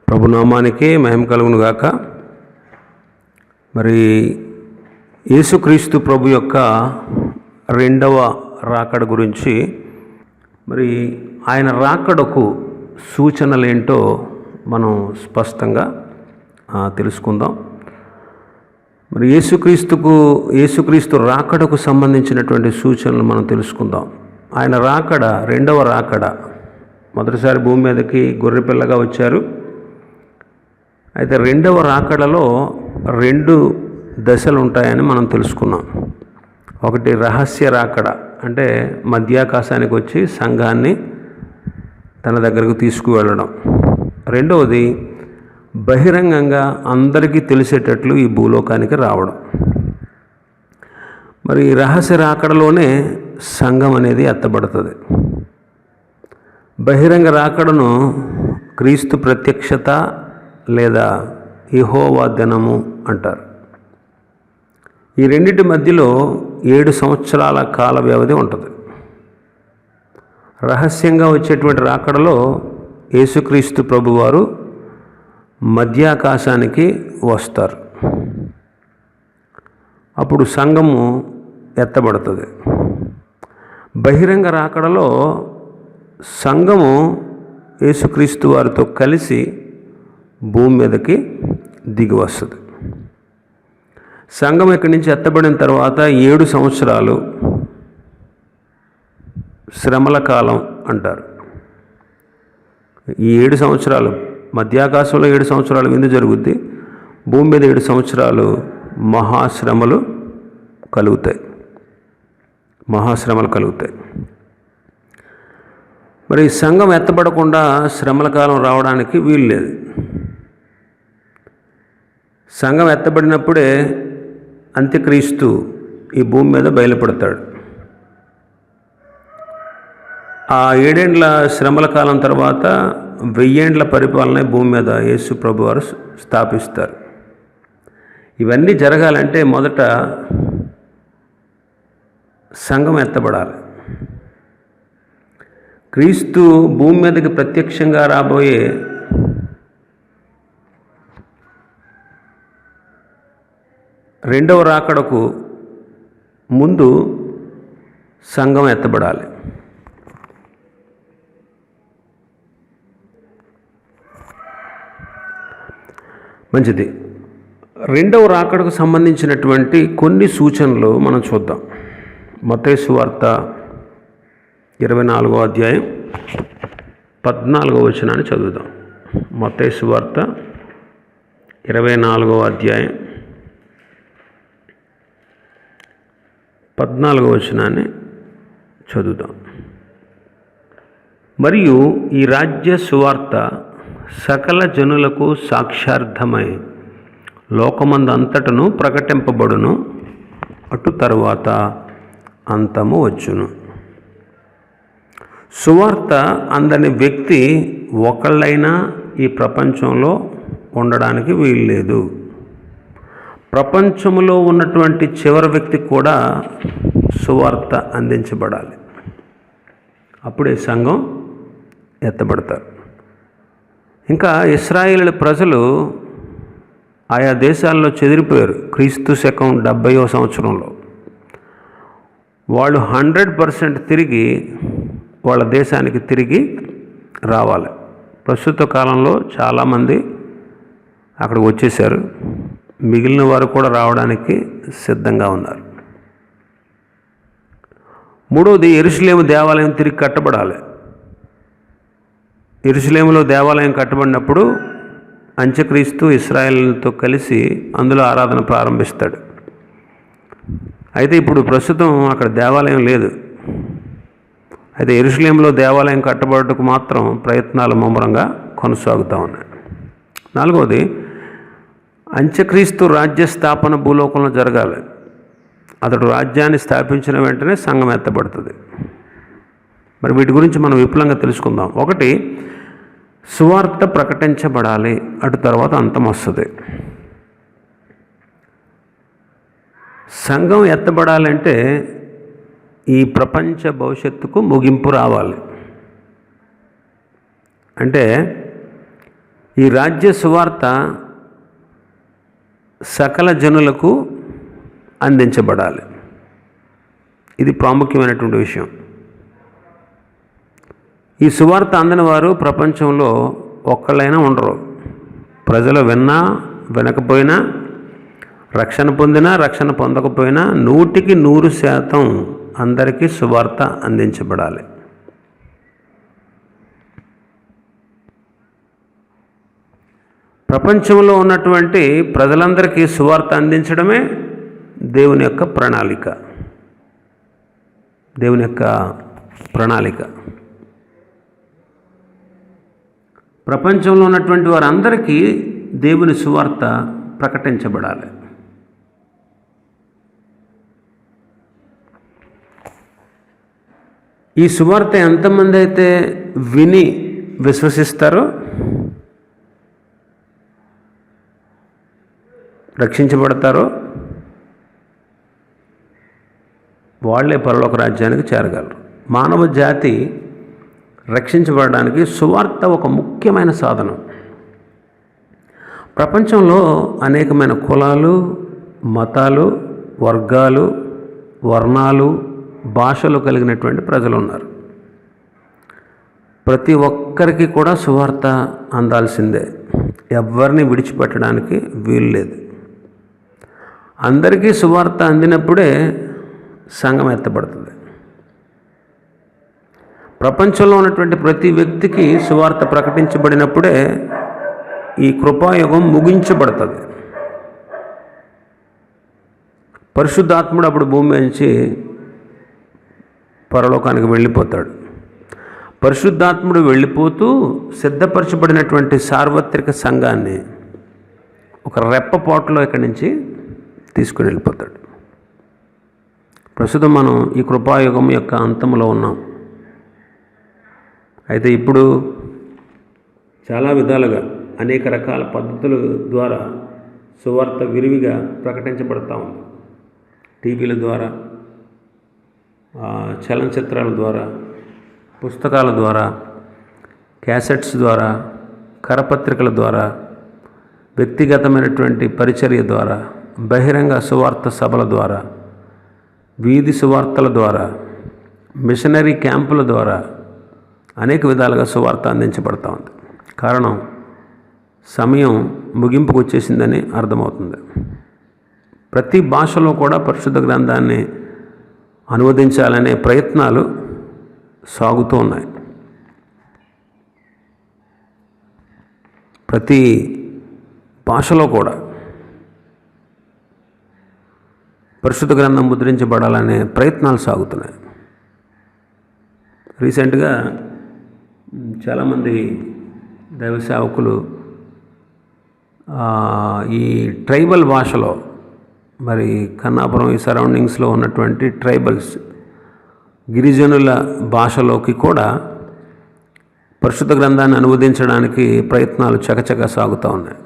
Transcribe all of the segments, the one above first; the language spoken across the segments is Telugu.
ప్రభునామానికి మహిమ కలుగును గాక. మరి యేసుక్రీస్తు ప్రభు యొక్క రెండవ రాకడ గురించి, మరి ఆయన రాకడకు సూచనలేంటో మనం స్పష్టంగా తెలుసుకుందాం. మరి యేసుక్రీస్తు రాకడకు సంబంధించినటువంటి సూచనలు మనం తెలుసుకుందాం. ఆయన రాకడ, రెండవ రాకడ. మొదటిసారి భూమి మీదకి గొర్రెపిల్లగా వచ్చారు. అయితే రెండవ రాకడలో 2 దశలు ఉంటాయని మనం తెలుసుకున్నాం. ఒకటి రహస్య రాకడ, అంటే మధ్యాకాశానికి వచ్చి సంఘాన్ని తన దగ్గరకు తీసుకువెళ్ళడం. రెండవది బహిరంగంగా అందరికీ తెలిసేటట్లు ఈ భూలోకానికి రావడం. మరి ఈ రహస్య రాకడలోనే సంఘం అనేది ఎత్తబడుతుంది. బహిరంగ రాకడను క్రీస్తు ప్రత్యక్షత లేదా యెహోవా దినము అంటారు. ఈ రెండింటి మధ్యలో 7 సంవత్సరాల కాల వ్యవధి ఉంటుంది. రహస్యంగా వచ్చేటువంటి రాకడలో యేసుక్రీస్తు ప్రభువారు మధ్యాకాశానికి వస్తారు. అప్పుడు సంఘము ఎత్తబడుతుంది. బహిరంగ రాకడలో సంఘము యేసుక్రీస్తు వారితో కలిసి భూమి మీదకి దిగి వస్తుంది. సంఘం ఇక్కడి నుంచి ఎత్తబడిన తర్వాత 7 సంవత్సరాలు శ్రమల కాలం అంటారు. ఈ 7 సంవత్సరాలు, మధ్యాకాశంలో 7 సంవత్సరాలు విందు జరుగుద్ది, భూమి మీద 7 సంవత్సరాలు మహాశ్రమలు కలుగుతాయి. మరి సంఘం ఎత్తబడకుండా శ్రమల కాలం రావడానికి వీలు లేదు. సంఘం ఎత్తబడినప్పుడే అంత్యక్రీస్తు ఈ భూమి మీద బయలుపడతాడు. ఆ 7 ఏండ్ల శ్రమల కాలం తర్వాత 1000 ఏండ్ల పరిపాలన భూమి మీద యేసు ప్రభువారు స్థాపిస్తారు. ఇవన్నీ జరగాలంటే మొదట సంఘం ఎత్తబడాలి. క్రీస్తు భూమి మీదకి ప్రత్యక్షంగా రాబోయే రెండవ రాకడకు ముందు సంఘం ఎత్తబడాలి. మంచిది. రెండవ రాకడకు సంబంధించినటువంటి కొన్ని సూచనలు మనం చూద్దాం. మత్తయి సువార్త 24వ అధ్యాయం 14వ వచనాన్ని చదువుదాం. మత్తయి సువార్త 24వ అధ్యాయం 14వ వచనాన్ని చదువుదాం. మరియు ఈ రాజ్య సువార్త సకల జనులకు సాక్షార్థమై లోకమందంతటను ప్రకటింపబడును, అటు తరువాత అంతము వచ్చును. సువార్త అందని వ్యక్తి ఒకళ్ళైనా ఈ ప్రపంచంలో ఉండడానికి వీల్లేదు. ప్రపంచంలో ఉన్నటువంటి చివరి వ్యక్తి కూడా సువార్త అందించబడాలి. అప్పుడే సంఘం ఎత్తబడతారు. ఇంకా ఇశ్రాయేలు ప్రజలు ఆయా దేశాల్లో చెదిరిపోయారు. క్రీస్తు శకం 70వ సంవత్సరంలో వాళ్ళు 100% తిరిగి వాళ్ళ దేశానికి తిరిగి రావాలి. ప్రస్తుత కాలంలో చాలామంది అక్కడికి వచ్చేసారు. మిగిలిన వారు కూడా రావడానికి సిద్ధంగా ఉన్నారు. మూడవది, యెరూషలేము దేవాలయం తిరిగి కట్టబడాలి. యెరూషలేములో దేవాలయం కట్టబడినప్పుడు అంత్యక్రీస్తు ఇశ్రాయేలుతో కలిసి అందులో ఆరాధన ప్రారంభిస్తాడు. అయితే ఇప్పుడు ప్రస్తుతం అక్కడ దేవాలయం లేదు. అయితే యెరూషలేములో దేవాలయం కట్టబడటకు మాత్రం ప్రయత్నాలు ముమ్మరంగా కొనసాగుతూ ఉన్నాయి. నాలుగవది, అంత్యక్రీస్తు రాజ్య స్థాపన భూలోకంలో జరగాలి. అతడు రాజ్యాన్ని స్థాపించిన వెంటనే సంఘం ఎత్తబడుతుంది. మరి వీటి గురించి మనం విపులంగా తెలుసుకుందాం. ఒకటి, సువార్త ప్రకటించబడాలి, అటు తర్వాత అంతం వస్తుంది. సంఘం ఎత్తబడాలంటే ఈ ప్రపంచ భవిష్యత్తుకు ముగింపు రావాలి. అంటే ఈ రాజ్య సువార్త సకల జనులకు అందించబడాలి. ఇది ప్రాముఖ్యమైనటువంటి విషయం. ఈ సువార్త అందని వారు ప్రపంచంలో ఒక్కళ్ళైనా ఉండరు. ప్రజలు విన్నా వినకపోయినా, రక్షణ పొందినా రక్షణ పొందకపోయినా 100% అందరికీ సువార్త అందించబడాలి. ప్రపంచంలో ఉన్నటువంటి ప్రజలందరికీ సువార్త అందించడమే దేవుని యొక్క ప్రణాళిక. దేవుని యొక్క ప్రణాళిక. ప్రపంచంలో ఉన్నటువంటి వారందరికీ దేవుని సువార్త ప్రకటించబడాలి. ఈ సువార్త ఎంతమంది అయితే విని విశ్వసిస్తారో, రక్షించబడతారో, వాళ్ళే పరలోక రాజ్యానికి చేరగలరు. మానవ జాతి రక్షించబడడానికి సువార్త ఒక ముఖ్యమైన సాధనం. ప్రపంచంలో అనేకమైన కులాలు, మతాలు, వర్గాలు, వర్ణాలు, భాషలు కలిగినటువంటి ప్రజలు ఉన్నారు. ప్రతి ఒక్కరికి కూడా సువార్త అందాల్సిందే. ఎవరిని విడిచిపెట్టడానికి వీలు లేదు. అందరికీ సువార్త అందినప్పుడే సంఘం ఎత్తబడుతుంది. ప్రపంచంలో ఉన్నటువంటి ప్రతి వ్యక్తికి సువార్త ప్రకటించబడినప్పుడే ఈ కృపాయుగం ముగించబడుతుంది. పరిశుద్ధాత్ముడు అప్పుడు భూమి నుంచి పరలోకానికి వెళ్ళిపోతాడు. పరిశుద్ధాత్ముడు వెళ్ళిపోతూ సిద్ధపరచబడినటువంటి సార్వత్రిక సంఘాన్ని ఒక రెప్పపాటులో ఇక్కడి నుంచి తీసుకుని వెళ్ళిపోతాడు. ప్రస్తుతం మనం ఈ కృపాయుగం యొక్క అంతంలో ఉన్నాం. అయితే ఇప్పుడు చాలా విధాలుగా అనేక రకాల పద్ధతుల ద్వారా సువార్త విరివిగా ప్రకటించబడతా ఉంది. టీవీల ద్వారా, చలనచిత్రాల ద్వారా, పుస్తకాల ద్వారా, క్యాసెట్స్ ద్వారా, కరపత్రికల ద్వారా, వ్యక్తిగతమైనటువంటి పరిచర్య ద్వారా, బహిరంగ సువార్త సభల ద్వారా, వీధి సువార్తల ద్వారా, మిషనరీ క్యాంపుల ద్వారా అనేక విధాలుగా సువార్త అందించబడతా ఉంది. కారణం, సమయం ముగింపుకు వచ్చేసిందని అర్థమవుతుంది. ప్రతి భాషలో కూడా పరిశుద్ధ గ్రంథాన్ని అనువదించాలనే ప్రయత్నాలు సాగుతూ ఉన్నాయి. ప్రతి భాషలో కూడా పరిశుద్ధ గ్రంథం ముద్రించబడాలనే ప్రయత్నాలు సాగుతున్నాయి. రీసెంట్గా చాలామంది దైవ సేవకులు ఈ ట్రైబల్ భాషలో, మరి కన్నాపురం ఈ సరౌండింగ్స్లో ఉన్నటువంటి ట్రైబల్స్, గిరిజనుల భాషలోకి కూడా పరిశుద్ధ గ్రంథాన్ని అనువదించడానికి ప్రయత్నాలు చకచక సాగుతూ ఉన్నాయి.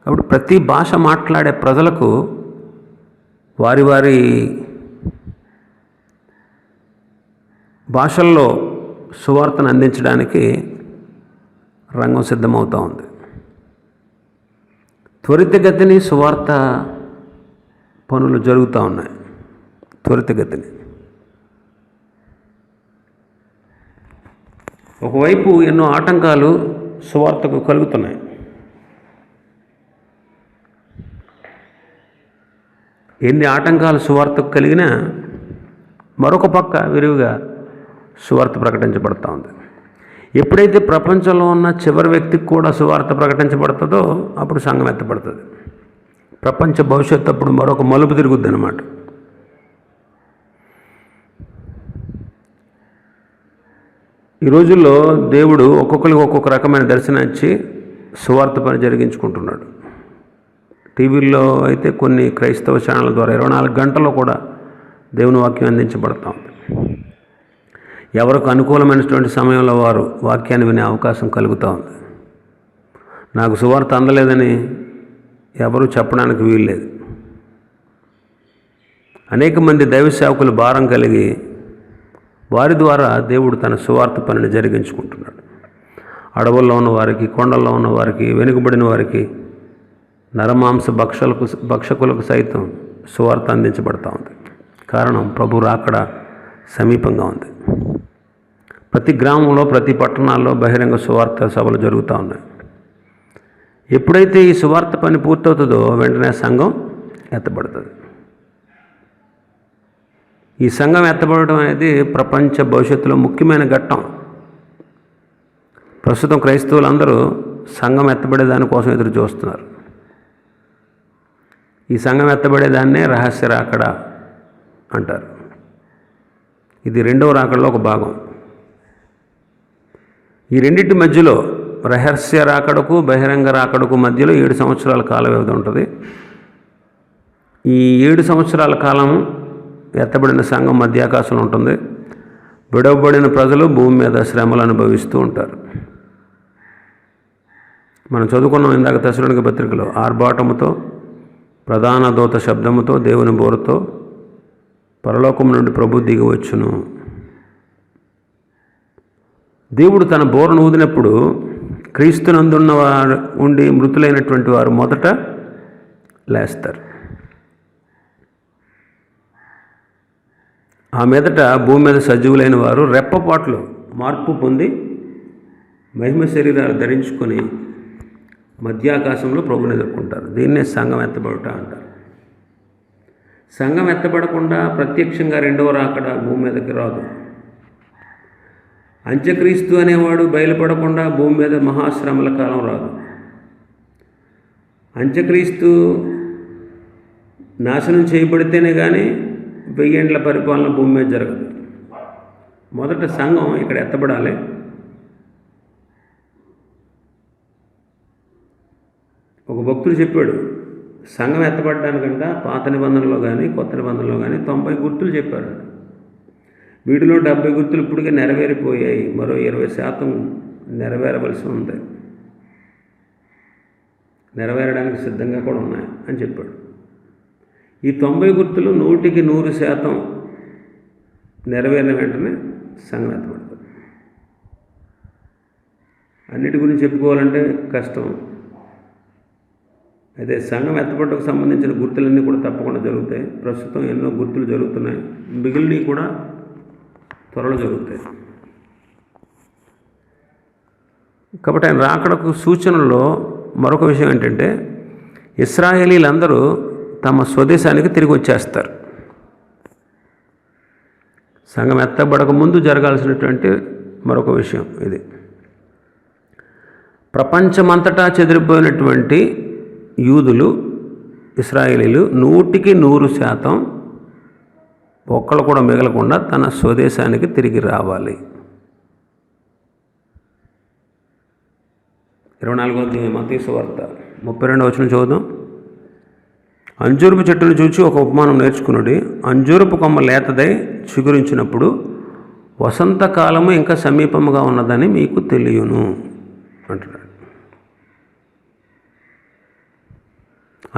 కాబట్టి ప్రతి భాష మాట్లాడే ప్రజలకు వారి వారి భాషల్లో సువార్తను అందించడానికి రంగం సిద్ధమవుతూ ఉంది. త్వరితగతిని సువార్త పనులు జరుగుతూ ఉన్నాయి. త్వరితగతిని. ఒకవైపు ఎన్నో ఆటంకాలు సువార్తకు కలుగుతున్నాయి. ఎన్ని ఆటంకాలు సువార్తకు కలిగినా మరొక పక్క విరివిగా సువార్త ప్రకటించబడుతూ ఉంది. ఎప్పుడైతే ప్రపంచంలో ఉన్న చివరి వ్యక్తికి కూడా సువార్త ప్రకటించబడుతుందో అప్పుడు సంఘం ఎత్తబడుతుంది. ప్రపంచ భవిష్యత్తు అప్పుడు మరొక మలుపు తిరుగుద్ది అన్నమాట. ఈ రోజుల్లో దేవుడు ఒక్కొక్కరికి ఒక్కొక్క రకమైన దర్శనం ఇచ్చి సువార్త పని జరిగించుకుంటున్నాడు. టీవీల్లో అయితే కొన్ని క్రైస్తవ ఛానళ్ళ ద్వారా 24 గంటల్లో కూడా దేవుని వాక్యం అందించబడతా ఉంది. ఎవరికి అనుకూలమైనటువంటి సమయంలో వారు వాక్యాన్ని వినే అవకాశం కలుగుతూ ఉంది. నాకు సువార్త అందలేదని ఎవరు చెప్పడానికి వీల్లేదు. అనేక మంది దైవ సేవకులు భారం కలిగి వారి ద్వారా దేవుడు తన సువార్త పనిని జరిగించుకుంటున్నాడు. అడవుల్లో ఉన్న వారికి, కొండల్లో ఉన్న వారికి, వెనుకబడిన వారికి, నరమాంస భక్షకులకు సైతం సువార్త అందించబడతా ఉంది. కారణం, ప్రభు రాకడ సమీపంగా ఉంది. ప్రతి గ్రామంలో, ప్రతి పట్టణాల్లో బహిరంగ సువార్త సభలు జరుగుతూ ఉన్నాయి. ఎప్పుడైతే ఈ సువార్త పని పూర్తవుతుందో వెంటనే సంఘం ఎత్తబడుతుంది. ఈ సంఘం ఎత్తబడడం అనేది ప్రపంచ భవిష్యత్తులో ముఖ్యమైన ఘట్టం. ప్రస్తుతం క్రైస్తవులందరూ సంఘం ఎత్తబడే దానికోసం ఎదురు చూస్తున్నారు. ఈ సంఘం ఎత్తబడేదాన్నే రహస్య రాకడ అంటారు. ఇది రెండవ రాకడలో ఒక భాగం. ఈ రెండింటి మధ్యలో, రహస్య రాకడకు బహిరంగ రాకడకు మధ్యలో 7 సంవత్సరాల కాల వ్యవధి ఉంటుంది. ఈ 7 సంవత్సరాల కాలం ఎత్తబడిన సంఘం మధ్యాకాశంలో ఉంటుంది. విడవబడిన ప్రజలు భూమి మీద శ్రమలు అనుభవిస్తూ ఉంటారు. మనం చదువుకున్నాం ఇందాక తెస్సలోనిక పత్రికలో, ఆర్భాటముతో, ప్రధాన దూత శబ్దముతో, దేవుని బోరతో పరలోకం నుండి ప్రభు దిగి వచ్చును. దేవుడు తన బోరను ఊదినప్పుడు క్రీస్తునందున్న వారు ఉండి మృతులైనటువంటి వారు మొదట లేస్తారు. ఆ మీదట భూమి మీద సజీవులైన వారు రెప్పపాట్లు మార్పు పొంది మహిమ శరీరాలు ధరించుకొని మధ్యాకాశంలో ప్రభుని ఎదుర్కొంటారు. దీన్నే సంఘం ఎత్తబడుట అంటారు. సంఘం ఎత్తబడకుండా ప్రత్యక్షంగా రెండవ రాకడ భూమి మీదకి రాదు. అంత్యక్రీస్తు అనేవాడు బయలుపడకుండా భూమి మీద మహాశ్రమల కాలం రాదు. అంత్యక్రీస్తు నాశనం చేయబడితేనే కానీ 1000 ఏండ్ల పరిపాలన భూమి మీద జరగదు. మొదట సంఘం ఇక్కడ ఎత్తబడాలి. ఒక భక్తుడు చెప్పాడు, సంఘం ఎత్తబడడానికంట పాత నిబంధనలో కానీ కొత్త నిబంధనలో కానీ 90 గుర్తులు చెప్పారు. వీటిలో 70 గుర్తులు ఇప్పటికే నెరవేరిపోయాయి. మరో 20% నెరవేరవలసి ఉంది, నెరవేరడానికి సిద్ధంగా కూడా ఉన్నాయి అని చెప్పాడు. ఈ 90 గుర్తులు 100% నెరవేరిన వెంటనే సంఘం ఎత్తబడుతుంది. అన్నిటి గురించి చెప్పుకోవాలంటే కష్టం. అయితే సంఘం ఎత్తబడకు సంబంధించిన గుర్తులన్నీ కూడా తప్పకుండా జరుగుతాయి. ప్రస్తుతం ఎన్నో గుర్తులు జరుగుతున్నాయి, మిగిలినవి కూడా త్వరలో జరుగుతాయి. కాబట్టి ఆయన రాకడకు సూచనలో మరొక విషయం ఏంటంటే, ఇశ్రాయేలీలందరూ తమ స్వదేశానికి తిరిగి వచ్చేస్తారు. సంఘం ఎత్తబడక ముందు జరగాల్సినటువంటి మరొక విషయం ఇది. ప్రపంచమంతటా చెదిరిపోయినటువంటి యూదులు, ఇశ్రాయేలీలు 100% ఒక్కళ్ళు కూడా మిగలకుండా తన స్వదేశానికి తిరిగి రావాలి. 24వ అధ్యాయం మత్తయి సువార్త 32వ వచనం చదువుదాం. అంజూరపు చెట్టును చూచి ఒక ఉపమానం నేర్చుకునుడి. అంజూరపు కొమ్మ లేతదై చిగురించినప్పుడు వసంతకాలము ఇంకా సమీపముగా ఉన్నదని మీకు తెలియను అంటున్నాడు.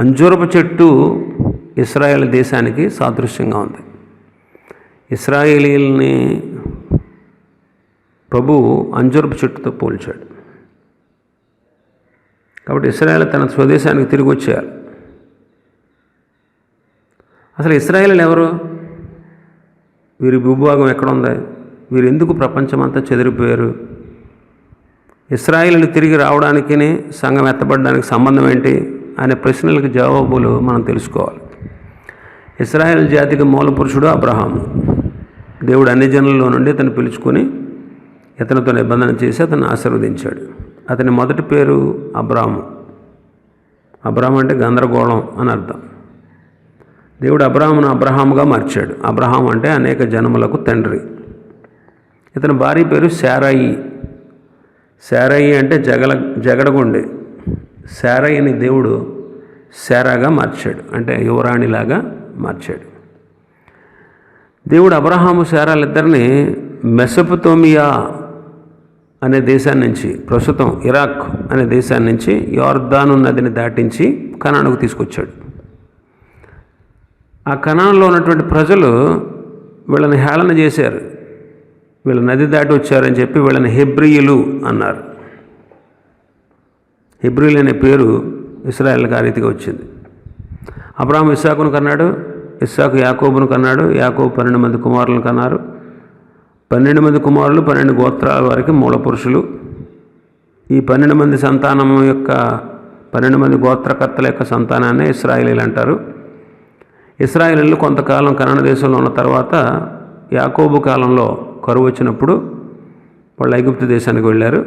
అంజూరపు చెట్టు ఇశ్రాయేల్ దేశానికి సాదృశ్యంగా ఉంది. ఇశ్రాయేలీల్ని ప్రభువు అంజూరపు చెట్టుతో పోల్చాడు. కాబట్టి ఇశ్రాయేల్ తన స్వదేశానికి తిరిగి వచ్చేయాలి. అసలు ఇశ్రాయేలీలు ఎవరు? వీరి భూభాగం ఎక్కడుంది? వీరు ఎందుకు ప్రపంచమంతా చెదిరిపోయారు? ఇశ్రాయేలీలు తిరిగి రావడానికి సంఘం ఎత్తబడడానికి సంబంధం ఏంటి అనే ప్రశ్నలకు జవాబులు మనం తెలుసుకోవాలి. ఇశ్రాయేల్ జాతికి మూల పురుషుడు అబ్రహాము. దేవుడు అన్ని జనులలో నుండి అతను పిలుచుకొని ఇతనితో నిబంధన చేసి అతను ఆశీర్వదించాడు. అతని మొదటి పేరు అబ్రాము. అబ్రాము అంటే గందరగోళం అని అర్థం. దేవుడు అబ్రాహామును అబ్రహాముగా మార్చాడు. అబ్రహాం అంటే అనేక జనములకు తండ్రి. ఇతని భార్య పేరు శారయి. శారయి అంటే జగడగొండి. శారయిని దేవుడు శారాగా మార్చాడు, అంటే యువరాణిలాగా మార్చాడు. దేవుడు అబ్రహాము శారాలిద్దరిని మెసొపొతేమియా అనే దేశాన్ని నుంచి, ప్రస్తుతం ఇరాక్ అనే దేశాన్ని నుంచి యోర్దాను నదిని దాటించి కనానుకు తీసుకొచ్చాడు. ఆ కనానులో ఉన్నటువంటి ప్రజలు వీళ్ళని హేళన చేశారు. వీళ్ళ నది దాటి వచ్చారని చెప్పి వీళ్ళని హెబ్రీయులు అన్నారు. హెబ్రీలు అనే పేరు ఇశ్రాయేలుకి ఆ రీతిగా వచ్చింది. అబ్రాహాము ఇస్సాకును కన్నాడు, ఇస్సాకు యాకోబును కన్నాడు, యాకోబు 12 మంది కుమారులను కన్నారు. 12 మంది కుమారులు 12 గోత్రాల వారికి మూల పురుషులు. ఈ 12 మంది సంతానము యొక్క 12 మంది గోత్రకర్తల యొక్క సంతానాన్ని ఇశ్రాయేలీలు అంటారు. ఇశ్రాయేలీలు కొంతకాలం కనాను దేశంలో ఉన్న తర్వాత యాకోబు కాలంలో కరువు వచ్చినప్పుడు వాళ్ళు ఐగుప్తు దేశానికి వెళ్ళారు.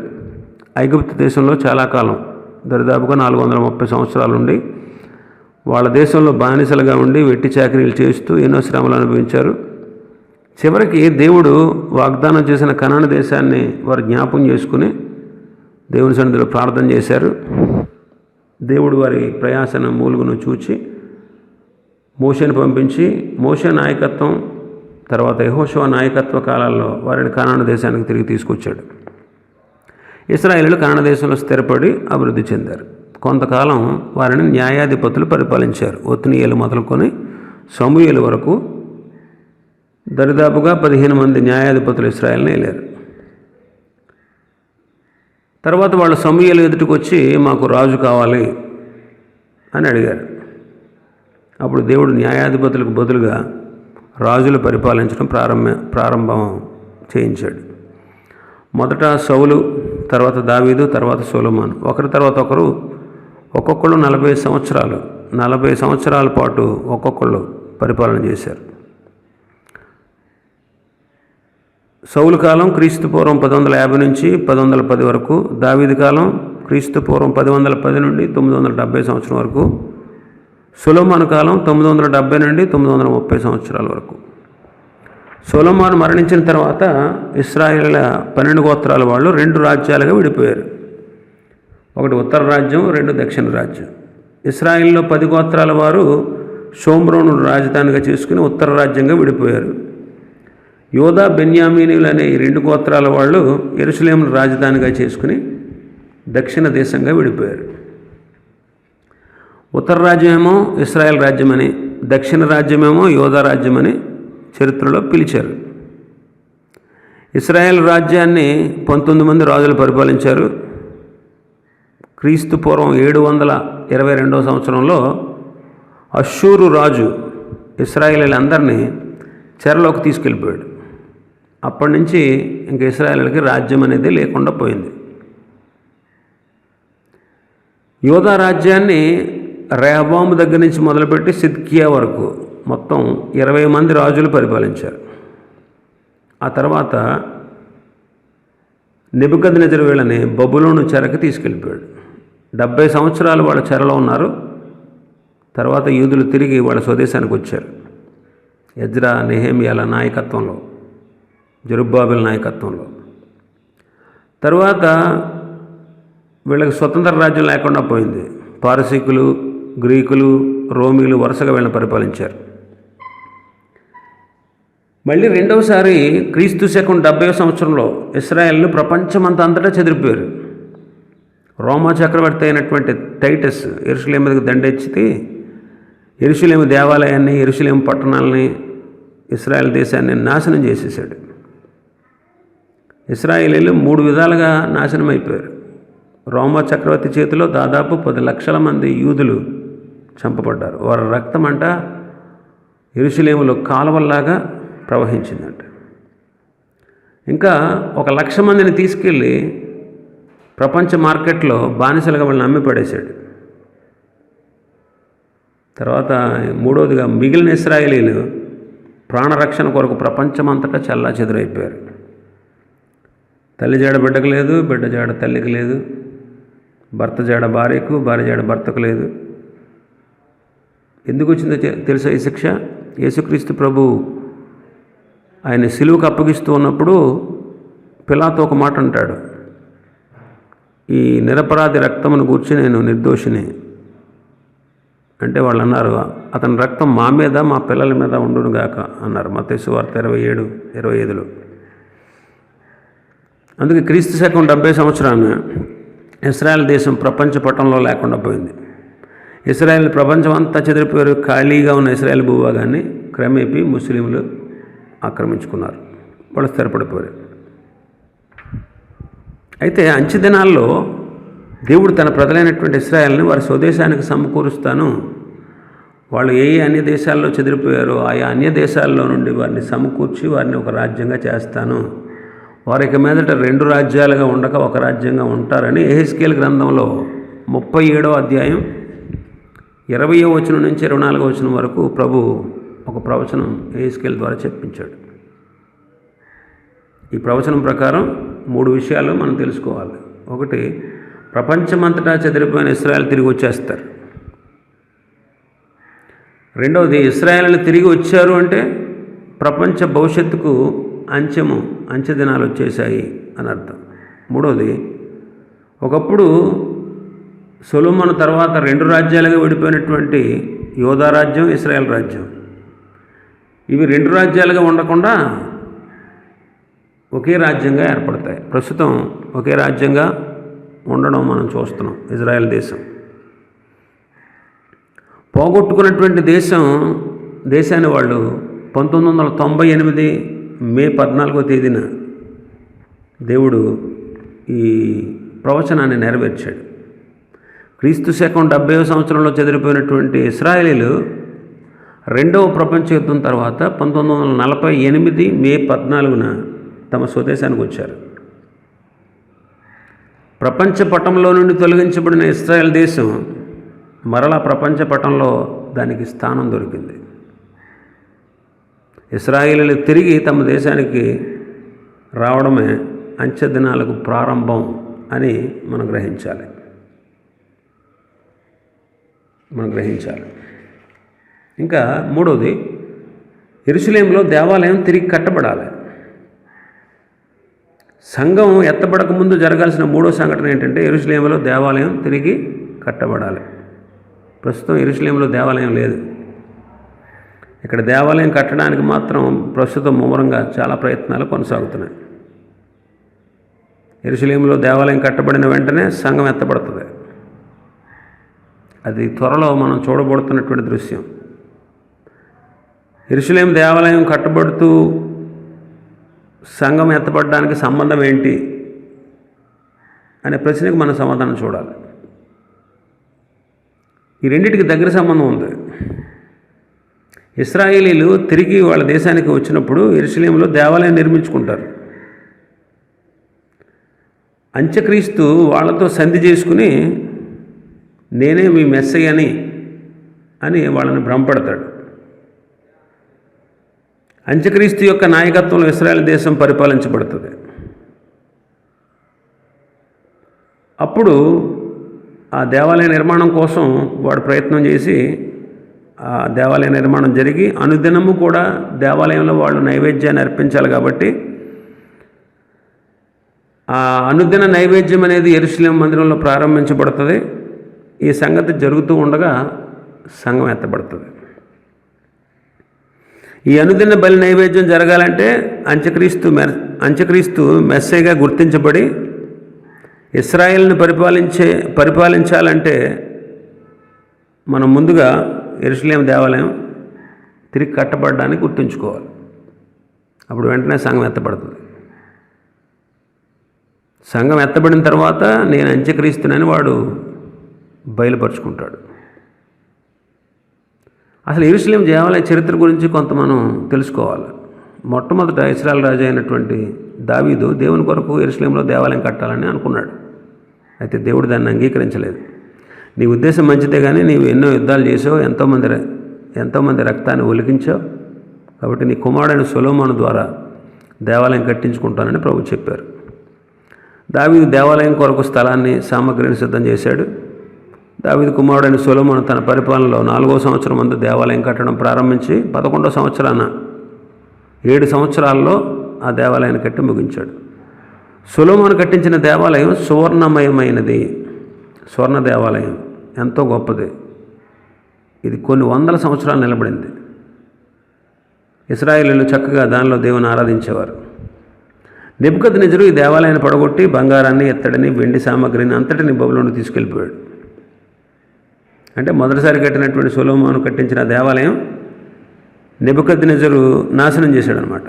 ఐగుప్తు దేశంలో చాలా కాలం, దరిదాపుగా 430 సంవత్సరాలు ఉండి వాళ్ళ దేశంలో బానిసలుగా ఉండి వెట్టి చాకరీలు చేస్తూ ఎన్నో శ్రమలు అనుభవించారు. చివరికి దేవుడు వాగ్దానం చేసిన కనాను దేశాన్ని వారు జ్ఞాపకం చేసుకుని దేవుని సన్నిధిలో ప్రార్థన చేశారు. దేవుడు వారి ప్రయాసన మూలుగును చూచి మోషేను పంపించి, మోషే నాయకత్వం తర్వాత యెహోషువ నాయకత్వ కాలాల్లో వారిని కనాను దేశానికి తిరిగి తీసుకొచ్చాడు. ఇశ్రాయేలీయులు కనాను దేశంలో స్థిరపడి అభివృద్ధి చెందారు. కొంతకాలం వారిని న్యాయాధిపతులు పరిపాలించారు. ఒత్నీయేలు మొదలుకొని సమూయేలు వరకు దరిదాపుగా 15 మంది న్యాయాధిపతులు ఇశ్రాయేలుని ఏలారు. తర్వాత వాళ్ళు సమూయేలు ఎదుటికి వచ్చి మాకు రాజు కావాలి అని అడిగారు. అప్పుడు దేవుడు న్యాయాధిపతులకు బదులుగా రాజులు పరిపాలించడం ప్రారంభం చేయించాడు. మొదట సౌలు, తర్వాత దావీదు, తర్వాత సొలొమోను, ఒకరి తర్వాత ఒకరు ఒక్కొక్కళ్ళు 40 సంవత్సరాల పాటు ఒక్కొక్కళ్ళు పరిపాలన చేశారు. సౌలు కాలం క్రీస్తు పూర్వం 1150 నుంచి 1110 వరకు, దావీదు కాలం క్రీస్తు పూర్వం 1110 నుండి 970 సంవత్సరం వరకు, సొలొమోను కాలం 970 నుండి 930 సంవత్సరాల వరకు. సొలొమోను మరణించిన తర్వాత ఇశ్రాయేలు 12 గోత్రాల వాళ్ళు 2 రాజ్యాలుగా విడిపోయారు. ఒకటి ఉత్తర రాజ్యం, 2 దక్షిణ రాజ్యం. ఇశ్రాయేల్లో 10 గోత్రాల వారు షోమ్రోను రాజధానిగా చేసుకుని ఉత్తర రాజ్యంగా విడిపోయారు. యోధా, బెన్యామీనీలు అనే ఈ 2 గోత్రాల వాళ్ళు యెరూషలేమును రాజధానిగా చేసుకుని దక్షిణ దేశంగా విడిపోయారు. ఉత్తర రాజ్యమేమో ఇశ్రాయేల్ రాజ్యమని, దక్షిణ రాజ్యమేమో యోధా రాజ్యమని చరిత్రలో పిలిచారు. ఇశ్రాయేల్ రాజ్యాన్ని 19 మంది రాజులు పరిపాలించారు. క్రీస్తు పూర్వం 722 సంవత్సరంలో అష్షూరు రాజు ఇశ్రాయేలీలందరినీ చెరలోకి తీసుకెళ్ళిపోయాడు. అప్పటి నుంచి ఇంక ఇశ్రాయేలీలకి రాజ్యం అనేది లేకుండా పోయింది. యోధా రాజ్యాన్ని రెహబాము దగ్గర నుంచి మొదలుపెట్టి సిద్కియా వరకు మొత్తం 20 మంది రాజులు పరిపాలించారు. ఆ తర్వాత నెబుకద్నెజరు వీళ్ళని బబులోను చెరకు తీసుకెళ్ళిపోయాడు. 70 సంవత్సరాలు వాళ్ళ చెరలో ఉన్నారు. తర్వాత యూదులు తిరిగి వాళ్ళ స్వదేశానికి వచ్చారు. ఎజ్రా, నెహెమ్యాల నాయకత్వంలో, జెరుబ్బాబెల్ నాయకత్వంలో. తర్వాత వీళ్ళకి స్వతంత్ర రాజ్యం లేకుండా పోయింది. పారసీకులు, గ్రీకులు, రోమీలు వరుసగా వీళ్ళని పరిపాలించారు. మళ్ళీ రెండవసారి క్రీస్తు శకం 70వ సంవత్సరంలో ఇశ్రాయేలు ప్రపంచమంతా అంతటా చెదిరిపోయారు. రోమా చక్రవర్తి అయినటువంటి టైటస్ యెరూషలేము మీదకి దండెత్తి యెరూషలేము దేవాలయాన్ని, యెరూషలేము పట్టణాలని, ఇశ్రాయేల్ దేశాన్ని నాశనం చేసేసాడు. ఇశ్రాయేలీలు 3 విధాలుగా నాశనం అయిపోయారు. రోమా చక్రవర్తి చేతిలో దాదాపు 10 లక్షల మంది యూదులు చంపబడ్డారు. వారి రక్తం అంట యెరూషలేములో కాలువల్లాగా ప్రవహించిందంట. ఇంకా 1,00,000 మందిని తీసుకెళ్ళి ప్రపంచ మార్కెట్లో బానిసలుగా వాళ్ళని అమ్మి పడేశాడు. తర్వాత మూడవదిగా మిగిలిన ఇశ్రాయేలీలు ప్రాణరక్షణ కొరకు ప్రపంచమంతటా చల్లా చెదురైపోయారు. తల్లి జాడ బిడ్డకు లేదు, బిడ్డ జాడ తల్లికి లేదు, భర్త జాడ భార్యకు, భార్య జాడ భర్తకు లేదు. ఎందుకు వచ్చిందో తెలుసా ఈ శిక్ష? యేసుక్రీస్తు ప్రభు ఆయన సిలువకు అప్పగిస్తూ ఉన్నప్పుడు పిలాతు ఒక మాట అంటాడు, ఈ నిరపరాధి రక్తమును గూర్చి నేను నిర్దోషిని అంటే వాళ్ళు అన్నారు, అతని రక్తం మా మీద మా పిల్లల మీద ఉండును గాక అన్నారు. మత్తయి సువార్త 27:25. అందుకే క్రీస్తు శకం 70 సంవత్సరాన ఇశ్రాయేల్ దేశం ప్రపంచ పటంలో లేకుండా పోయింది. ఇశ్రాయేల్ ప్రపంచం అంతా చెదిరిపోయారు. ఖాళీగా ఉన్న ఇశ్రాయేల్ భూభాగాన్ని క్రమేపీ ముస్లింలు ఆక్రమించుకున్నారు. వాళ్ళు స్థిరపడిపోయారు. అయితే అంచె దినాల్లో దేవుడు తన ప్రజలైనటువంటి ఇశ్రాయేలుని వారి స్వదేశానికి సమకూరుస్తాను, వాళ్ళు ఏ అన్య దేశాల్లో చెదిరిపోయారో ఆయా అన్య దేశాల్లో నుండి వారిని సమకూర్చి వారిని ఒక రాజ్యంగా చేస్తాను, వారికి మీదట 2 రాజ్యాలుగా ఉండక ఒక రాజ్యంగా ఉంటారని యెహెజ్కేలు గ్రంథంలో 37వ అధ్యాయం 20వ వచనం నుంచి 24వ వచనం వరకు ప్రభు ఒక ప్రవచనం యెహెజ్కేలు ద్వారా చెప్పించాడు. ఈ ప్రవచనం ప్రకారం 3 విషయాలు మనం తెలుసుకోవాలి. ఒకటి, ప్రపంచమంతటా చెదిరిపోయిన ఇశ్రాయేలు తిరిగి వచ్చేస్తారు. రెండవది, ఇశ్రాయేలు తిరిగి వచ్చారు అంటే ప్రపంచ భవిష్యత్తుకు అంచె దినాలు వచ్చేసాయి అని అర్థం. మూడవది, ఒకప్పుడు సొలొమోను తర్వాత 2 రాజ్యాలుగా విడిపోయినటువంటి యోధా రాజ్యం, ఇశ్రాయేల్ రాజ్యం, ఇవి 2 రాజ్యాలుగా ఉండకుండా ఒకే రాజ్యంగా ఏర్పడతాయి. ప్రస్తుతం ఒకే రాజ్యంగా ఉండడం మనం చూస్తున్నాం. ఇజ్రాయెల్ దేశం పోగొట్టుకున్నటువంటి దేశాన్ని వాళ్ళు 1998 మే 14వ తేదీన దేవుడు ఈ ప్రవచనాన్ని నెరవేర్చాడు. క్రీస్తు శకం 70వ సంవత్సరంలో చెదిరిపోయినటువంటి ఇశ్రాయేలీలు 2వ ప్రపంచ యుద్ధం తర్వాత 1948 మే 14న తమ స్వదేశానికి వచ్చారు. ప్రపంచ పటంలో నుండి తొలగించబడిన ఇశ్రాయేల్ దేశం మరలా ప్రపంచ పటంలో దానికి స్థానం దొరికింది. ఇశ్రాయేలీలు తిరిగి తమ దేశానికి రావడమే అంచె దినాలకు ప్రారంభం అని మనం గ్రహించాలి. ఇంకా మూడవది, యెరూషలేములో దేవాలయం తిరిగి కట్టబడాలి. సంఘం ఎత్తబడక ముందు జరగాల్సిన 3వ సంఘటన ఏంటంటే యెరూషలేములో దేవాలయం తిరిగి కట్టబడాలి. ప్రస్తుతం యెరూషలేములో దేవాలయం లేదు. ఇక్కడ దేవాలయం కట్టడానికి మాత్రం ప్రస్తుతం ముమ్మరంగా చాలా ప్రయత్నాలు కొనసాగుతున్నాయి. యెరూషలేములో దేవాలయం కట్టబడిన వెంటనే సంఘం ఎత్తబడుతుంది. అది త్వరలో మనం చూడబడుతున్నటువంటి దృశ్యం. యెరూషలేము దేవాలయం కట్టబడుతూ సంఘం ఎత్తబడడానికి సంబంధం ఏంటి అనే ప్రశ్నకు మనం సమాధానం చూడాలి. ఈ రెండింటికి దగ్గర సంబంధం ఉంది. ఇశ్రాయేలీలు తిరిగి వాళ్ళ దేశానికి వచ్చినప్పుడు యెరూషలేములో దేవాలయం నిర్మించుకుంటారు. అంత్యక్రీస్తు వాళ్ళతో సంధి చేసుకుని నేనే మీ మెస్సయ్యని అని వాళ్ళని భ్రమపడతాడు. అంత్యక్రీస్తు యొక్క నాయకత్వంలో ఇశ్రాయేల్ దేశం పరిపాలించబడుతుంది. అప్పుడు ఆ దేవాలయ నిర్మాణం కోసం వాడు ప్రయత్నం చేసి ఆ దేవాలయ నిర్మాణం జరిగి అనుదినము కూడా దేవాలయంలో వాళ్ళు నైవేద్యాన్ని అర్పించాలి. కాబట్టి ఆ అనుదిన నైవేద్యం అనేది యెరూషలేము మందిరంలో ప్రారంభించబడుతుంది. ఈ సంగతి జరుగుతూ ఉండగా సంఘం ఎత్తబడుతుంది. ఈ అనుదిన బలి నైవేద్యం జరగాలంటే అంత్యక్రీస్తు మెస్సీగా గుర్తించబడి ఇశ్రాయేలును పరిపాలించాలంటే మనం ముందుగా యెరూషలేము దేవాలయం తిరిగి కట్టబడడానికి గుర్తుంచుకోవాలి. అప్పుడు వెంటనే సంఘం ఎత్తబడుతుంది. సంఘం ఎత్తబడిన తర్వాత నేను అంత్యక్రీస్తునని వాడు బయలుపరుచుకుంటాడు. అసలు యెరూషలేము దేవాలయ చరిత్ర గురించి కొంత మనం తెలుసుకోవాలి. మొట్టమొదట ఇశ్రాయేల్ రాజు అయినటువంటి దావీదు దేవుని కొరకు యెరూషలేములో దేవాలయం కట్టాలని అనుకున్నాడు. అయితే దేవుడు దాన్ని అంగీకరించలేదు. నీ ఉద్దేశం మంచిదే, కానీ నీవు ఎన్నో యుద్ధాలు చేసావు, ఎంతోమంది రక్తాన్ని ఒలికించావు, కాబట్టి నీ కుమారుడైన సొలొమోను ద్వారా దేవాలయం కట్టించుకుంటానని ప్రభు చెప్పారు. దావీదు దేవాలయం కొరకు స్థలాన్ని, సామగ్రిని సిద్ధం చేశాడు. దావీదు కుమారుడైన సొలొమోను తన పరిపాలనలో 4వ సంవత్సరం ముందు దేవాలయం కట్టడం ప్రారంభించి 11వ సంవత్సరాన 7 సంవత్సరాల్లో ఆ దేవాలయాన్ని కట్టి ముగించాడు. సొలొమోను కట్టించిన దేవాలయం సువర్ణమయమైనది. స్వర్ణ దేవాలయం ఎంతో గొప్పది. ఇది కొన్ని వందల సంవత్సరాలు నిలబడింది. ఇశ్రాయేలీయులు చక్కగా దానిలో దేవుని ఆరాధించేవారు. నెబుకద్నెజరు ఈ దేవాలయాన్ని పడగొట్టి బంగారాన్ని, ఎత్తడిని, వెండి సామగ్రిని అంతటిని బబులోనుకు తీసుకెళ్ళిపోయాడు. అంటే మొదటిసారి కట్టినటువంటి సొలొమోను కట్టించిన దేవాలయం నెబుకద్నెజరు నాశనం చేశాడనమాట.